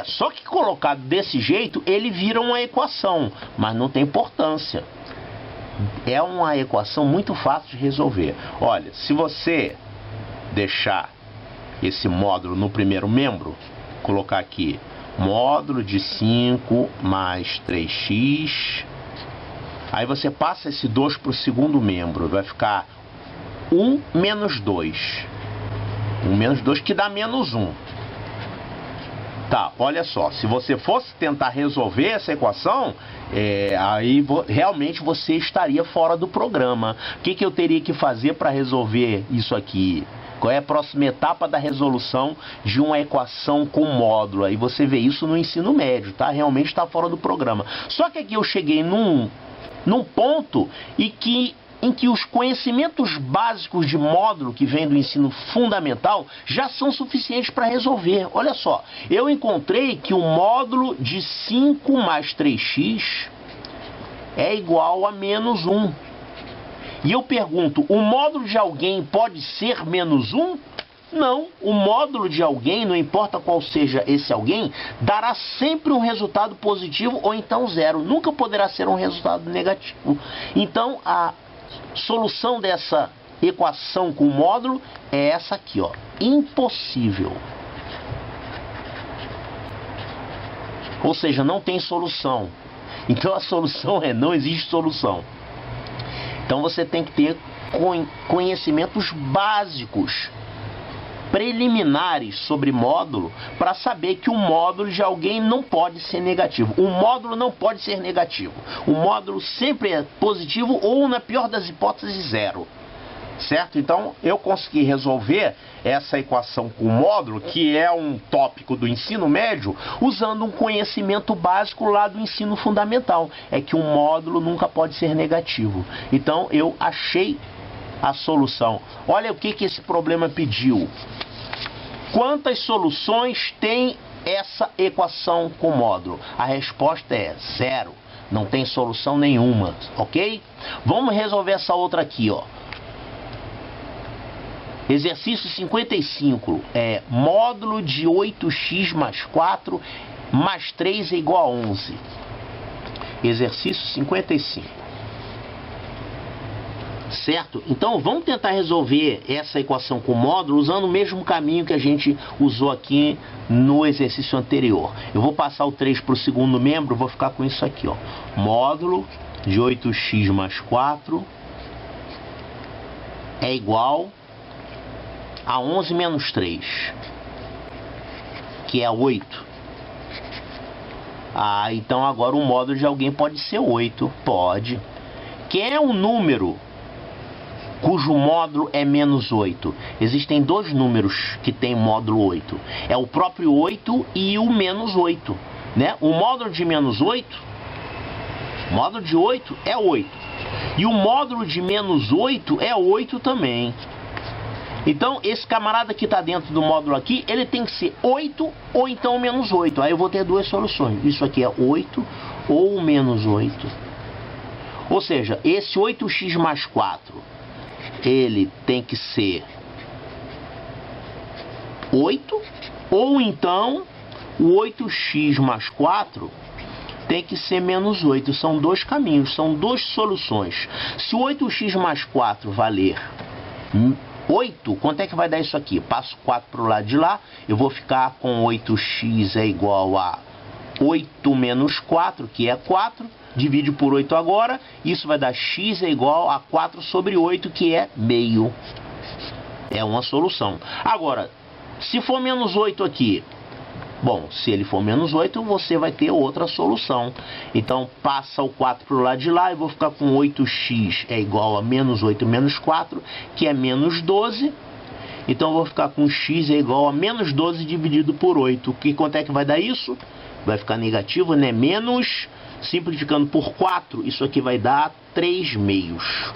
Só que colocado desse jeito, ele vira uma equação, mas não tem importância. É uma equação muito fácil de resolver. Olha, se você deixar esse módulo no primeiro membro, colocar aqui, módulo de 5 mais 3x, aí você passa esse 2 para o segundo membro, vai ficar 1 menos 2. 1 menos 2 que dá menos 1. Tá, olha só, se você fosse tentar resolver essa equação, aí realmente você estaria fora do programa. O que eu teria que fazer para resolver isso aqui? Qual é a próxima etapa da resolução de uma equação com módulo? Aí você vê isso no ensino médio, tá? Realmente está fora do programa. Só que aqui eu cheguei num ponto em que os conhecimentos básicos de módulo que vem do ensino fundamental já são suficientes para resolver. Olha só, eu encontrei que o módulo de 5 mais 3x é igual a menos 1. E eu pergunto, o módulo de alguém pode ser menos 1? Não, o módulo de alguém, não importa qual seja esse alguém, dará sempre um resultado positivo ou então zero. Nunca poderá ser um resultado negativo. Então, a solução dessa equação com módulo é essa aqui, ó, impossível. Ou seja, não tem solução. Então a solução não existe solução. Então você tem que ter conhecimentos básicos, preliminares sobre módulo, para saber que o módulo de alguém não pode ser negativo. O módulo não pode ser negativo. O módulo sempre é positivo ou, na pior das hipóteses, zero. Certo? Então eu consegui resolver essa equação com módulo, que é um tópico do ensino médio, usando um conhecimento básico lá do ensino fundamental. É que um módulo nunca pode ser negativo. Então eu achei a solução. Olha o que esse problema pediu. Quantas soluções tem essa equação com módulo? A resposta é zero. Não tem solução nenhuma, ok? Vamos resolver essa outra aqui, ó. Exercício 55 é módulo de 8x mais 4 mais 3 é igual a 11. Exercício 55. certo? Então vamos tentar resolver essa equação com módulo usando o mesmo caminho que a gente usou aqui no exercício anterior. Eu vou passar o 3 para o segundo membro, vou ficar com isso aqui, ó. Módulo de 8x mais 4 é igual a 11 menos 3, que é 8. Ah, então agora o módulo de alguém pode ser 8. Pode. Quem é um número cujo módulo é menos 8? Existem dois números que tem módulo 8. É o próprio 8 e o menos 8. Né? O módulo de menos 8, módulo de 8 é 8. E o módulo de menos 8 é 8 também. Então, esse camarada que está dentro do módulo aqui, ele tem que ser 8 ou então menos 8. Aí eu vou ter duas soluções. Isso aqui é 8 ou menos 8. Ou seja, esse 8x mais 4, ele tem que ser 8, ou então o 8x mais 4 tem que ser menos 8. São dois caminhos, são duas soluções. Se o 8x mais 4 valer 8, quanto é que vai dar isso aqui? Passo 4 para o lado de lá, eu vou ficar com 8x é igual a 8 menos 4, que é 4, divide por 8 agora, isso vai dar x é igual a 4 sobre 8, que é meio. É uma solução. Agora, se for menos 8 aqui, bom, se ele for menos 8, você vai ter outra solução. Então, passa o 4 para o lado de lá, eu vou ficar com 8x é igual a menos 8 menos 4, que é menos 12. Então, eu vou ficar com x é igual a menos 12 dividido por 8. Quanto é que vai dar isso? Vai ficar negativo, né? Menos, simplificando por 4, isso aqui vai dar 3 meios.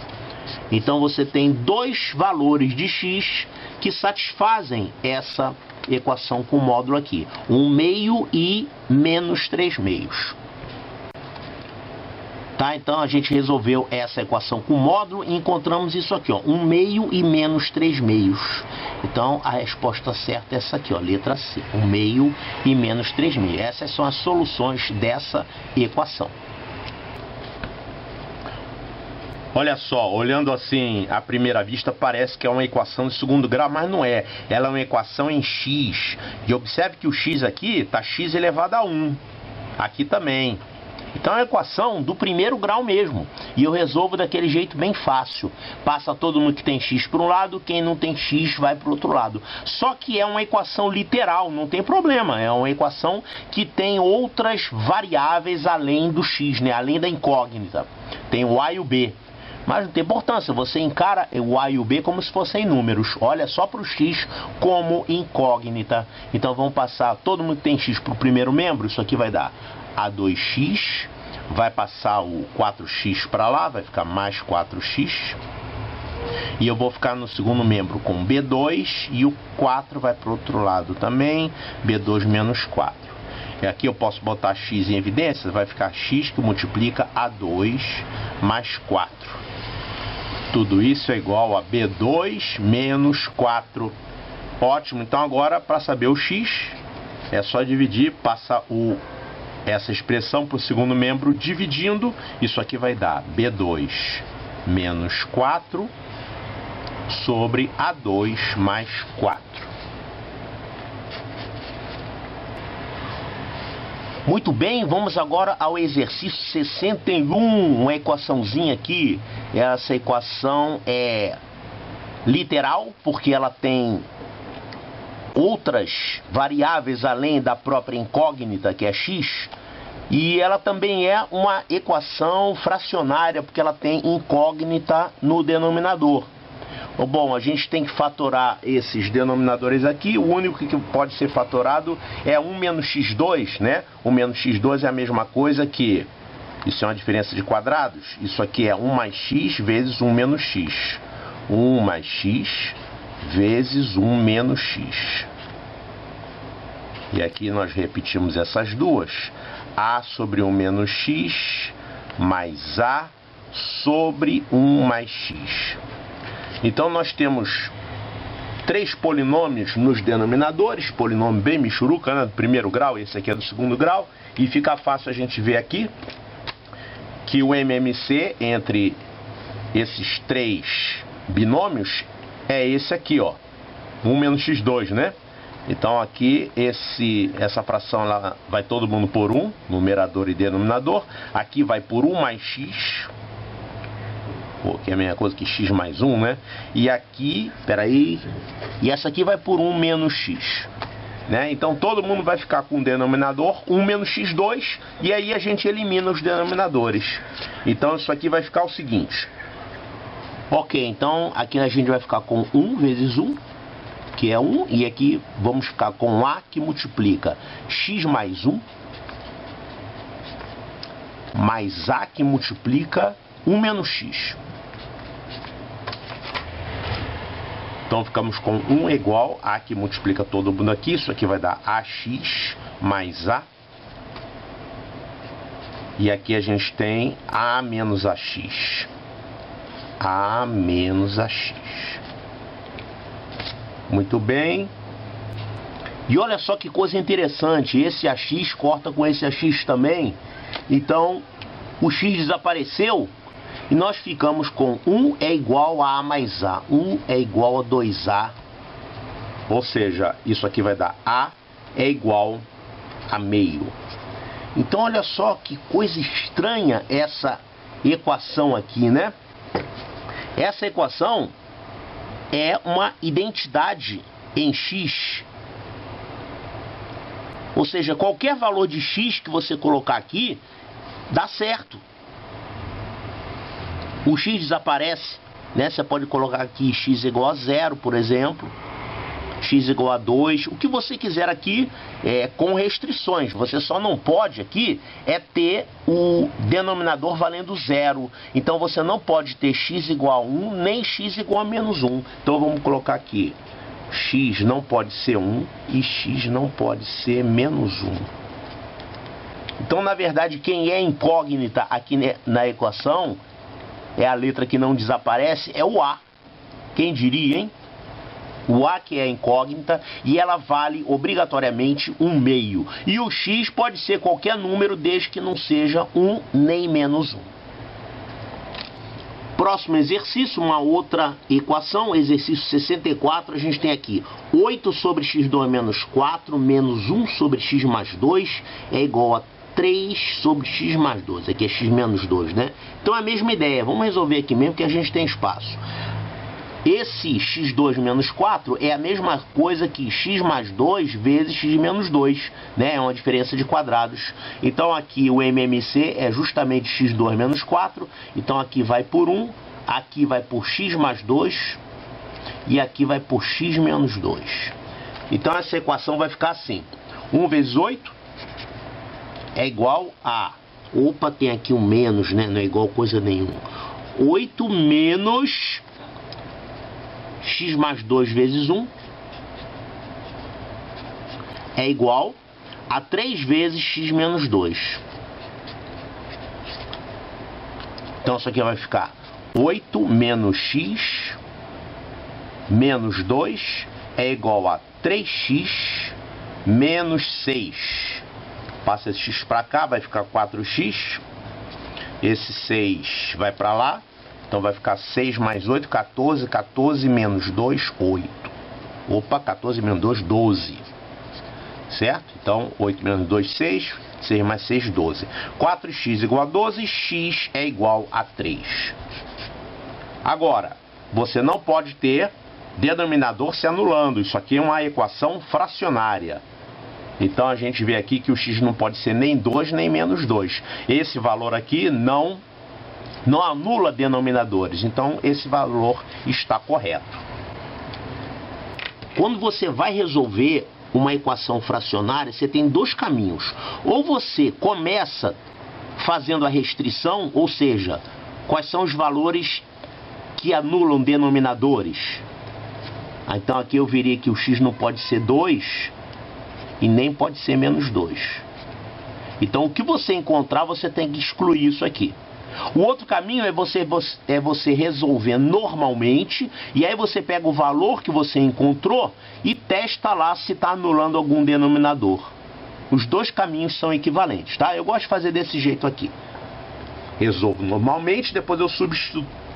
Então, você tem dois valores de x que satisfazem essa equação com módulo aqui, 1 meio e menos 3 meios. Tá? Então a gente resolveu essa equação com módulo e encontramos isso aqui, ó, 1 meio e menos 3 meios. Então a resposta certa é essa aqui, ó, letra C, 1 meio e menos 3 meios. Essas são as soluções dessa equação. Olha só, olhando assim à primeira vista, parece que é uma equação de segundo grau, mas não é. Ela é uma equação em x. E observe que o x aqui está x elevado a 1. Aqui também. Então é uma equação do primeiro grau mesmo. E eu resolvo daquele jeito bem fácil. Passa todo mundo que tem x para um lado, quem não tem x vai para o outro lado. Só que é uma equação literal, não tem problema. É uma equação que tem outras variáveis além do x, né? Além da incógnita. Tem o a e o b. Mas não tem importância, você encara o a e o b como se fossem números. Olha só para o x como incógnita. Então vamos passar, todo mundo que tem x para o primeiro membro, isso aqui vai dar A2x, vai passar o 4x para lá, vai ficar mais 4x. E eu vou ficar no segundo membro com B2 e o 4 vai para o outro lado também, B2 menos 4. E aqui eu posso botar x em evidência, vai ficar x que multiplica A2 mais 4. Tudo isso é igual a B2 menos 4. Ótimo, então agora para saber o x, é só dividir, passa essa expressão para o segundo membro dividindo. Isso aqui vai dar B2 menos 4 sobre A2 mais 4. Muito bem, vamos agora ao exercício 61, uma equaçãozinha aqui. Essa equação é literal, porque ela tem outras variáveis além da própria incógnita, que é x. E ela também é uma equação fracionária, porque ela tem incógnita no denominador. Bom, a gente tem que fatorar esses denominadores aqui. O único que pode ser fatorado é 1 menos x2, né? 1 menos x2 é a mesma coisa que... Isso é uma diferença de quadrados. Isso aqui é 1 mais x vezes 1 menos x. 1 mais x vezes 1 menos x. E aqui nós repetimos essas duas. A sobre 1 menos x mais A sobre 1 mais x. Então nós temos três polinômios nos denominadores, polinômio bem michuruca, né, do primeiro grau, esse aqui é do segundo grau, e fica fácil a gente ver aqui que o MMC entre esses três binômios é esse aqui, ó. 1 menos x2, né? Então aqui essa fração ela vai todo mundo por 1, numerador e denominador. Aqui vai por 1 mais x, que é a mesma coisa que x mais 1, né? E aqui, peraí, e essa aqui vai por 1 menos x, né? Então todo mundo vai ficar com o denominador 1 menos x2, e aí a gente elimina os denominadores. Então isso aqui vai ficar o seguinte. Ok, então aqui a gente vai ficar com 1 vezes 1, que é 1, e aqui vamos ficar com A que multiplica x mais 1, mais A que multiplica 1 menos x. Então ficamos com 1 igual a que multiplica todo mundo aqui, isso aqui vai dar AX mais A. E aqui a gente tem A menos AX. A menos AX. Muito bem. E olha só que coisa interessante. Esse AX corta com esse AX também. Então, o X desapareceu. E nós ficamos com 1 é igual a A mais A. 1 é igual a 2A. Ou seja, isso aqui vai dar A é igual a meio. Então, olha só que coisa estranha essa equação aqui, né? Essa equação é uma identidade em x. Ou seja, qualquer valor de x que você colocar aqui, dá certo. O x desaparece, né? Você pode colocar aqui x igual a 0, por exemplo. X igual a 2. O que você quiser aqui, com restrições. Você só não pode aqui ter o denominador valendo 0. Então você não pode ter x igual a 1, nem x igual a menos 1. Então vamos colocar aqui. X não pode ser 1 e x não pode ser menos 1. Então, na verdade, quem é incógnita aqui na equação, é a letra que não desaparece, é o A. Quem diria, hein? O A que é incógnita, e ela vale obrigatoriamente 1 meio. E o x pode ser qualquer número, desde que não seja 1 nem menos 1. Próximo exercício, uma outra equação, exercício 64, a gente tem aqui 8 sobre x2 menos 4 menos 1 sobre x mais 2 é igual a 3 sobre x mais 2. Aqui é x menos 2, né? Então é a mesma ideia, vamos resolver aqui mesmo que a gente tem espaço. Esse x2 menos 4 é a mesma coisa que x mais 2 vezes x menos 2, né? É uma diferença de quadrados. Então aqui o MMC é justamente x2 menos 4. Então aqui vai por 1, aqui vai por x mais 2 e aqui vai por x menos 2. Então essa equação vai ficar assim. 1 vezes 8 é igual a... Opa, tem aqui um menos, né? Não é igual coisa nenhuma. 8 menos... x mais 2 vezes 1 é igual a 3 vezes x menos 2. Então isso aqui vai ficar 8 menos x menos 2 é igual a 3x menos 6. Passa esse x para cá, vai ficar 4x. Esse 6 vai para lá. Então vai ficar 6 mais 8, 14. 14 menos 2, 8. Opa, 14 menos 2, 12. Certo? Então 8 menos 2, 6. 6 mais 6, 12. 4x igual a 12, x é igual a 3. Agora, você não pode ter denominador se anulando. Isso aqui é uma equação fracionária. Então a gente vê aqui que o x não pode ser nem 2 nem menos 2. Esse valor aqui não anula denominadores, então esse valor está correto. Quando você vai resolver uma equação fracionária, você tem dois caminhos. Ou você começa fazendo a restrição, ou seja, quais são os valores que anulam denominadores. Então aqui eu veria que o x não pode ser 2 e nem pode ser menos 2. Então o que você encontrar, você tem que excluir isso aqui. O outro caminho é você resolver normalmente, e aí você pega o valor que você encontrou e testa lá se está anulando algum denominador. Os dois caminhos são equivalentes, tá? Eu gosto de fazer desse jeito aqui. Resolvo normalmente, depois eu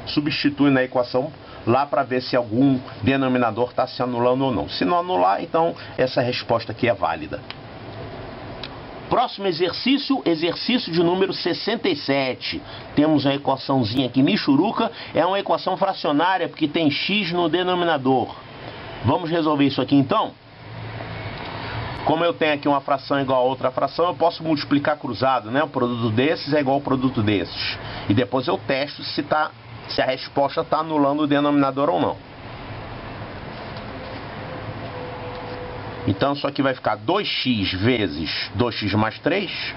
substitui na equação lá para ver se algum denominador está se anulando ou não. Se não anular, então essa resposta aqui é válida. Próximo exercício, exercício de número 67. Temos uma equaçãozinha aqui, michuruca, é uma equação fracionária porque tem x no denominador. Vamos resolver isso aqui então? Como eu tenho aqui uma fração igual a outra fração, eu posso multiplicar cruzado, né? O produto desses é igual ao produto desses. E depois eu testo se a resposta está anulando o denominador ou não. Então isso aqui vai ficar 2x vezes 2x mais 3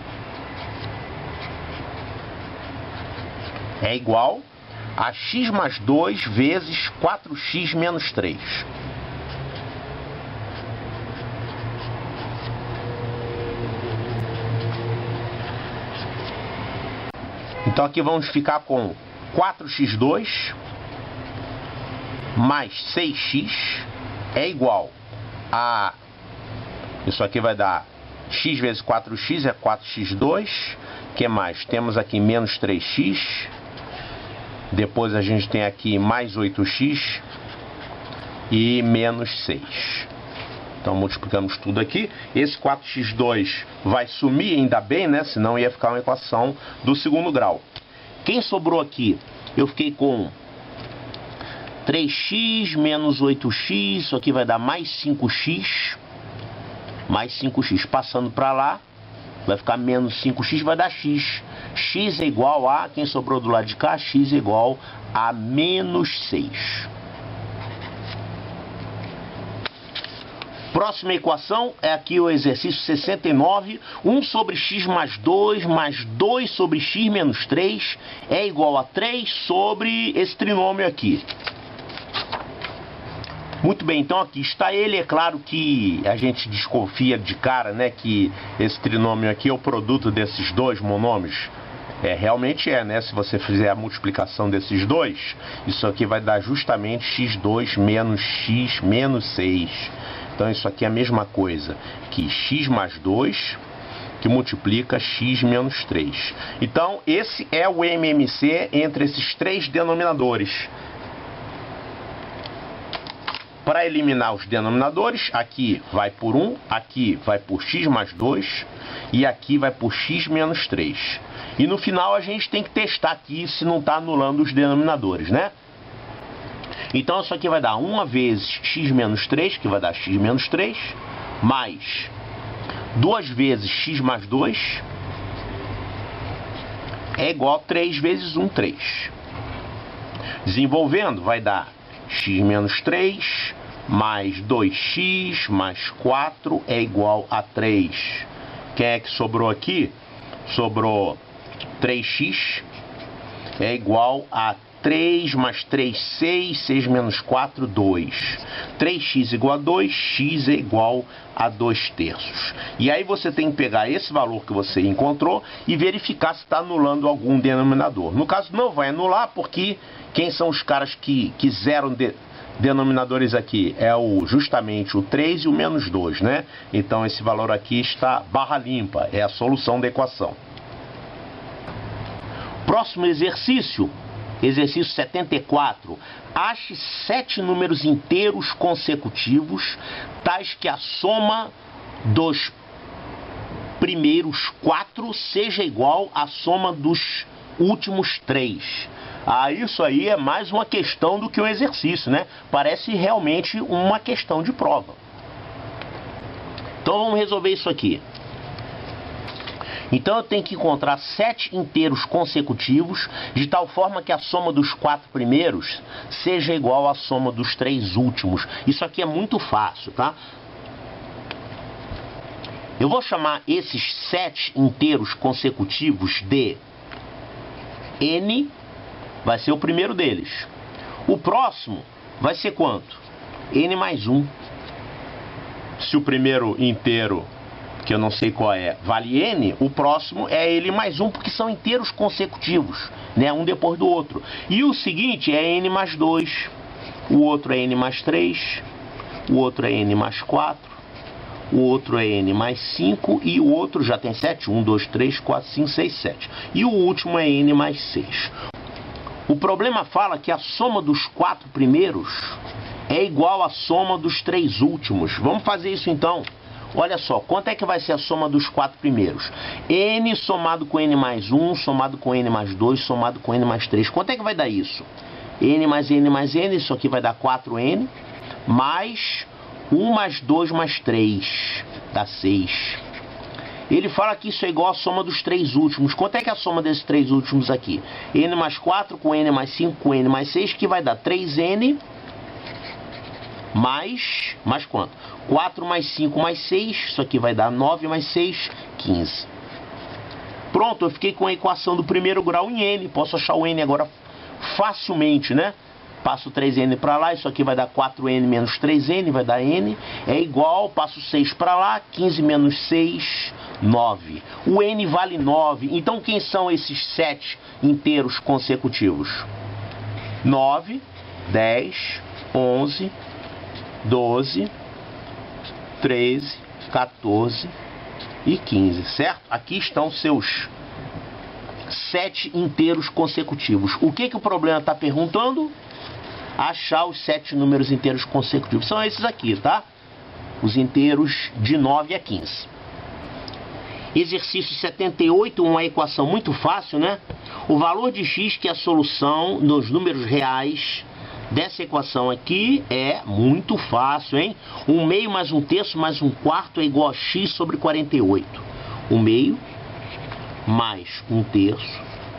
é igual a x mais 2 vezes 4x menos 3. Então aqui vamos ficar com 4x2 mais 6x é igual a... Isso aqui vai dar x vezes 4x é 4x2. O que mais? Temos aqui menos 3x. Depois a gente tem aqui mais 8x e menos 6. Então multiplicamos tudo aqui. Esse 4x2 vai sumir, ainda bem, né? Senão ia ficar uma equação do segundo grau. Quem sobrou aqui? Eu fiquei com 3x menos 8x. Isso aqui vai dar mais 5x. Mais 5x. Passando para lá, vai ficar menos 5x, vai dar x. X é igual a, quem sobrou do lado de cá, x é igual a menos 6. Próxima equação é aqui o exercício 69. 1 sobre x mais 2 sobre x menos 3 é igual a 3 sobre esse trinômio aqui. Muito bem, então aqui está ele. É claro que a gente desconfia de cara, né, que esse trinômio aqui é o produto desses dois monômios. Realmente é, né? Se você fizer a multiplicação desses dois, isso aqui vai dar justamente x2 menos x menos 6. Então isso aqui é a mesma coisa que x mais 2 que multiplica x menos 3. Então esse é o MMC entre esses três denominadores. Para eliminar os denominadores, aqui vai por 1, aqui vai por x mais 2 e aqui vai por x menos 3. E no final a gente tem que testar aqui se não está anulando os denominadores, né? Então isso aqui vai dar 1 vezes x menos 3, que vai dar x menos 3, mais 2 vezes x mais 2 é igual a 3 vezes 1, 3. Desenvolvendo, vai dar x menos 3 mais 2x mais 4 é igual a 3. Quem é que sobrou aqui? Sobrou 3x é igual a 3 mais 3, 6, 6 menos 4, 2. 3x igual a 2, x é igual a 2 terços. E aí você tem que pegar esse valor que você encontrou e verificar se está anulando algum denominador. No caso não vai anular, porque quem são os caras que zeram denominadores aqui? É justamente o 3 e o menos 2, né? Então esse valor aqui está barra limpa, é a solução da equação. Próximo exercício. Exercício 74. Ache 7 números inteiros consecutivos, tais que a soma dos primeiros 4 seja igual à soma dos últimos 3. Isso aí é mais uma questão do que um exercício, né? Parece realmente uma questão de prova. Então vamos resolver isso aqui. Então eu tenho que encontrar 7 inteiros consecutivos, de tal forma que a soma dos 4 primeiros seja igual à soma dos 3 últimos. Isso aqui é muito fácil, tá? Eu vou chamar esses 7 inteiros consecutivos de n, vai ser o primeiro deles. O próximo vai ser quanto? n mais 1. Se o primeiro inteiro, que eu não sei qual é, vale n, o próximo é ele mais 1, porque são inteiros consecutivos, né? Um depois do outro. E o seguinte é n mais 2, o outro é n mais 3, o outro é n mais 4, o outro é n mais 5 e o outro já tem 7, 1, 2, 3, 4, 5, 6, 7. E o último é n mais 6. O problema fala que a soma dos 4 primeiros é igual à soma dos 3 últimos. Vamos fazer isso então. Olha só, quanto é que vai ser a soma dos 4 primeiros? N somado com N mais 1, somado com N mais 2, somado com N mais 3. Quanto é que vai dar isso? N mais N mais N, isso aqui vai dar 4N, mais 1 mais 2 mais 3, dá 6. Ele fala que isso é igual à soma dos 3 últimos. Quanto é que é a soma desses 3 últimos aqui? N mais 4 com N mais 5 com N mais 6, que vai dar 3N mais quanto? 4 mais 5 mais 6, isso aqui vai dar 9 mais 6, 15. Pronto, eu fiquei com a equação do primeiro grau em N. Posso achar o N agora facilmente, né? Passo 3N para lá, isso aqui vai dar 4N menos 3N, vai dar N. É igual, passo 6 para lá, 15 menos 6, 9. O N vale 9. Então quem são esses 7 inteiros consecutivos? 9, 10, 11, 12, 13, 14 e 15, certo? Aqui estão seus 7 inteiros consecutivos. O que o problema está perguntando? Achar os 7 números inteiros consecutivos. São esses aqui, tá? Os inteiros de 9 a 15. Exercício 78, uma equação muito fácil, né? O valor de x, que é a solução nos números reais dessa equação aqui, é muito fácil, hein? 1/2 mais 1/3 mais 1/4 é igual a x sobre 48. 1/2 mais 1/3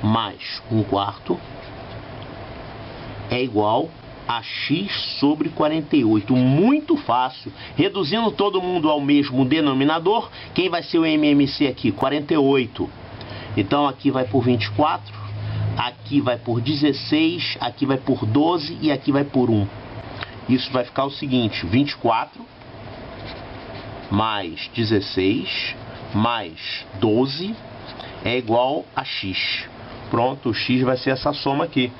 mais 1/4 é igual a x sobre 48. Muito fácil. Reduzindo todo mundo ao mesmo denominador, quem vai ser o MMC aqui? 48. Então aqui vai por 24, aqui vai por 16, aqui vai por 12 e aqui vai por 1. Isso vai ficar o seguinte: 24 mais 16 mais 12 é igual a x. Pronto, o x vai ser essa soma aqui.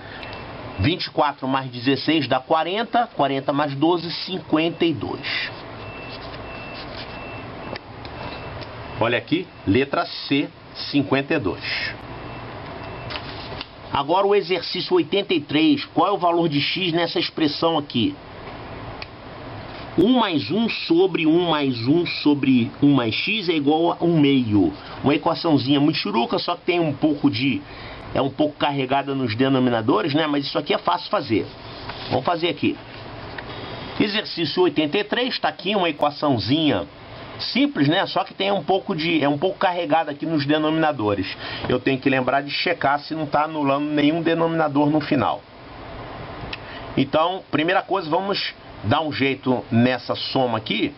24 mais 16 dá 40, 40 mais 12, 52. Olha aqui, letra C, 52. Agora o exercício 83, qual é o valor de x nessa expressão aqui? 1 mais 1 sobre 1 mais 1 sobre 1 mais x é igual a 1/2. Uma equaçãozinha muito churuca, só que tem um pouco de... é um pouco carregada nos denominadores, né? Mas isso aqui é fácil fazer. Vamos fazer aqui. Exercício 83, está aqui uma equaçãozinha simples, né? Só que tem um pouco de... é um pouco carregada aqui nos denominadores. Eu tenho que lembrar de checar se não está anulando nenhum denominador no final. Então, primeira coisa, vamos dar um jeito nessa soma aqui.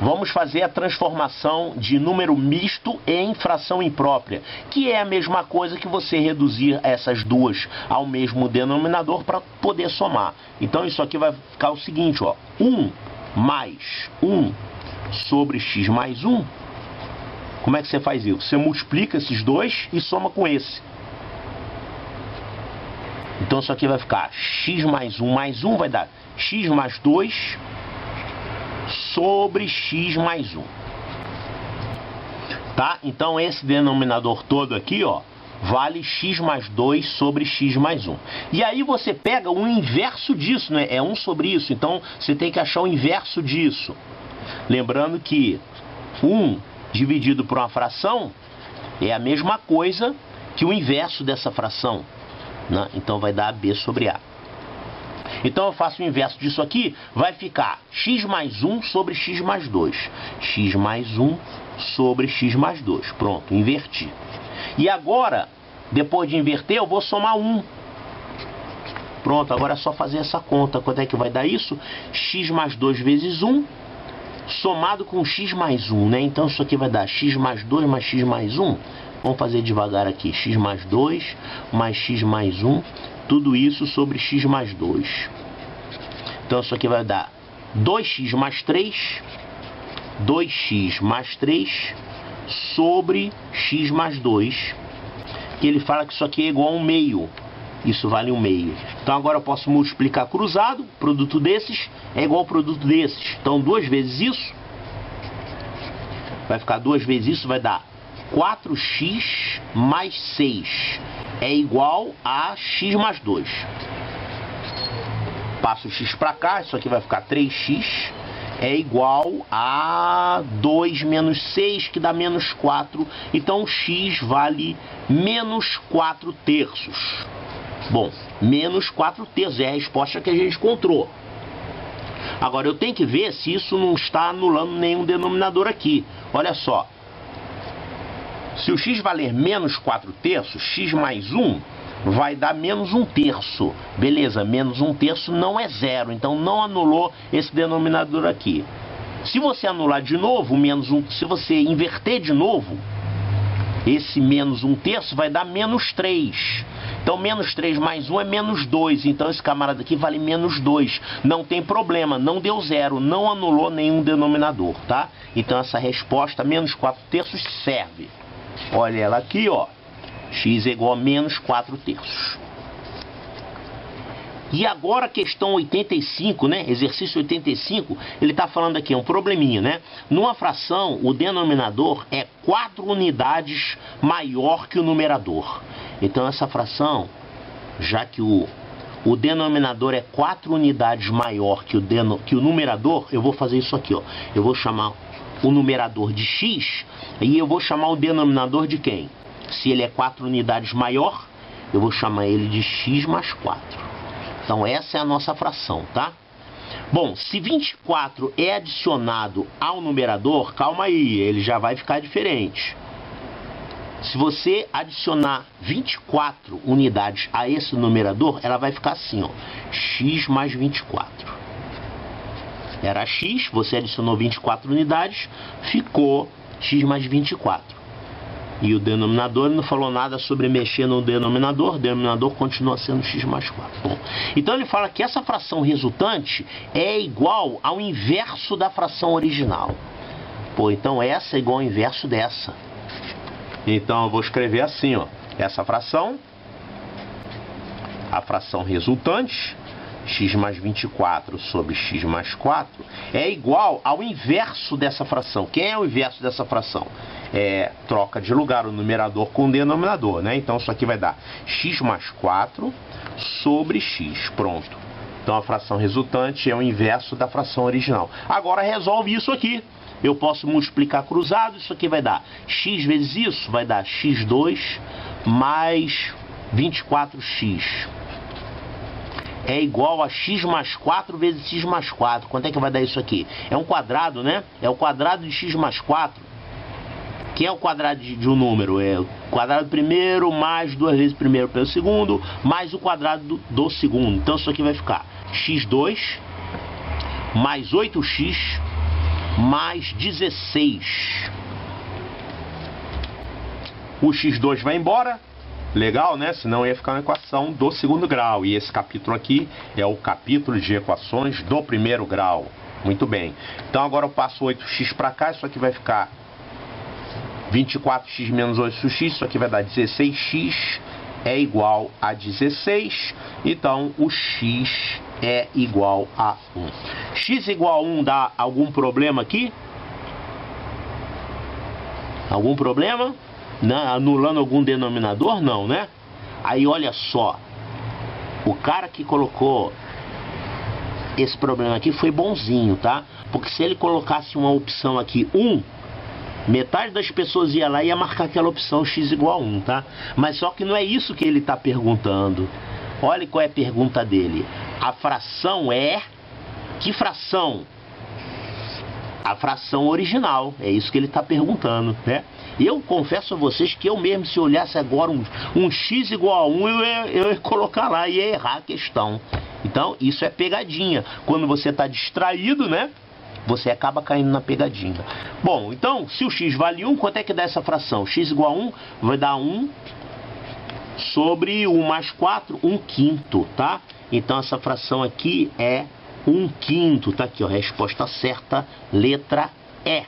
Vamos fazer a transformação de número misto em fração imprópria, que é a mesma coisa que você reduzir essas duas ao mesmo denominador para poder somar. Então isso aqui vai ficar o seguinte, ó, 1 mais 1 sobre x mais 1. Como é que você faz isso? Você multiplica esses dois e soma com esse. Então isso aqui vai ficar x mais 1 vai dar x mais 2 sobre x mais 1. Tá? Então esse denominador todo aqui, ó, vale x mais 2 sobre x mais 1. E aí você pega o inverso disso, né? É 1 sobre isso, então você tem que achar o inverso disso. Lembrando que 1 dividido por uma fração é a mesma coisa que o inverso dessa fração, né? Então vai dar b sobre a. Então eu faço o inverso disso aqui, vai ficar x mais 1 sobre x mais 2. X mais 1 sobre x mais 2. Pronto, inverti. E agora, depois de inverter, eu vou somar 1. Pronto, agora é só fazer essa conta. Quanto é que vai dar isso? X mais 2 vezes 1, somado com x mais 1, né? Então isso aqui vai dar x mais 2 mais x mais 1. Vamos fazer devagar aqui. X mais 2 mais x mais 1. Tudo isso sobre x mais 2. Então isso aqui vai dar 2x mais 3. 2x mais 3 sobre x mais 2. Que ele fala que isso aqui é igual a 1/2. Isso vale 1/2. Então agora eu posso multiplicar cruzado. Produto desses é igual ao produto desses. Então 2 vezes isso. Vai ficar 2 vezes isso, vai dar 4x mais 6. é igual a x mais 2. Passo o x para cá, isso aqui vai ficar 3x, é igual a 2 menos 6, que dá menos 4. Então, x vale menos 4 terços. Bom, menos 4 terços é a resposta que a gente encontrou. Agora, eu tenho que ver se isso não está anulando nenhum denominador aqui. Olha só. Se o x valer menos 4 terços, x mais 1 vai dar menos 1 terço. Beleza, menos 1 terço não é zero, então não anulou esse denominador aqui. Se você anular de novo, menos 1, se você inverter de novo, esse menos 1 terço vai dar menos 3. Então, menos 3 mais 1 é menos 2. Então, esse camarada aqui vale menos 2. Não tem problema, não deu zero, não anulou nenhum denominador, tá? Então, essa resposta, menos 4 terços, serve. Olha ela aqui, ó. X é igual a menos 4 terços. E agora a questão 85, né? Exercício 85, ele está falando aqui, é um probleminha, né? Numa fração, o denominador é 4 unidades maior que o numerador. Então essa fração, já que o denominador é 4 unidades maior que o numerador, eu vou fazer isso aqui, ó. Eu vou chamar o numerador de x e eu vou chamar o denominador de quem? Se ele é 4 unidades maior, eu vou chamar ele de x mais 4. Então essa é a nossa fração, tá? Bom, se 24 é adicionado ao numerador, calma aí, ele já vai ficar diferente. Se você adicionar 24 unidades a esse numerador, ela vai ficar assim, ó, x mais 24. Era x, você adicionou 24 unidades, ficou x mais 24. E o denominador não falou nada sobre mexer no denominador, o denominador continua sendo x mais 4. Bom, então ele fala que essa fração resultante é igual ao inverso da fração original. Pô, então essa é igual ao inverso dessa. Então eu vou escrever assim, ó, essa fração, a fração resultante, x mais 24 sobre x mais 4, é igual ao inverso dessa fração. Quem é o inverso dessa fração? É troca de lugar o numerador com o denominador, né? Então isso aqui vai dar x mais 4 sobre x, pronto. Então a fração resultante é o inverso da fração original. Agora resolve isso aqui. Eu posso multiplicar cruzado, isso aqui vai dar x vezes isso, vai dar x2 mais 24x. É igual a x mais 4 vezes x mais 4. Quanto é que vai dar isso aqui? É um quadrado, né? É o quadrado de x mais 4. Que é o quadrado de um número? É o quadrado do primeiro mais 2 vezes o primeiro pelo segundo, mais o quadrado do segundo. Então isso aqui vai ficar x2 mais 8x mais 16. O x2 vai embora. Legal, né? Senão ia ficar uma equação do segundo grau. E esse capítulo aqui é o capítulo de equações do primeiro grau. Muito bem. Então agora eu passo 8x para cá. Isso aqui vai ficar 24x menos 8x. Isso aqui vai dar 16x é igual a 16. Então o x é igual a 1. X igual a 1 dá algum problema aqui? Algum problema? Não, anulando algum denominador? Não, né? Aí olha só, o cara que colocou esse problema aqui foi bonzinho, tá? Porque se ele colocasse uma opção aqui 1, metade das pessoas ia lá e ia marcar aquela opção x igual a 1, tá? Mas só que não é isso que ele está perguntando. Olha qual é a pergunta dele. A fração é... Que fração? A fração original. É isso que ele está perguntando, né? Eu confesso a vocês que eu mesmo, se olhasse agora um x igual a 1, eu ia colocar lá e ia errar a questão. Então, isso é pegadinha. Quando você está distraído, né? Você acaba caindo na pegadinha. Bom, então, se o x vale 1, quanto é que dá essa fração? X igual a 1 vai dar 1 sobre 1 mais 4, 1/5, tá? Então, essa fração aqui é 1/5. Tá aqui, ó, a resposta certa, letra E.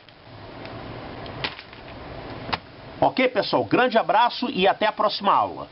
Ok, pessoal? Grande abraço e até a próxima aula.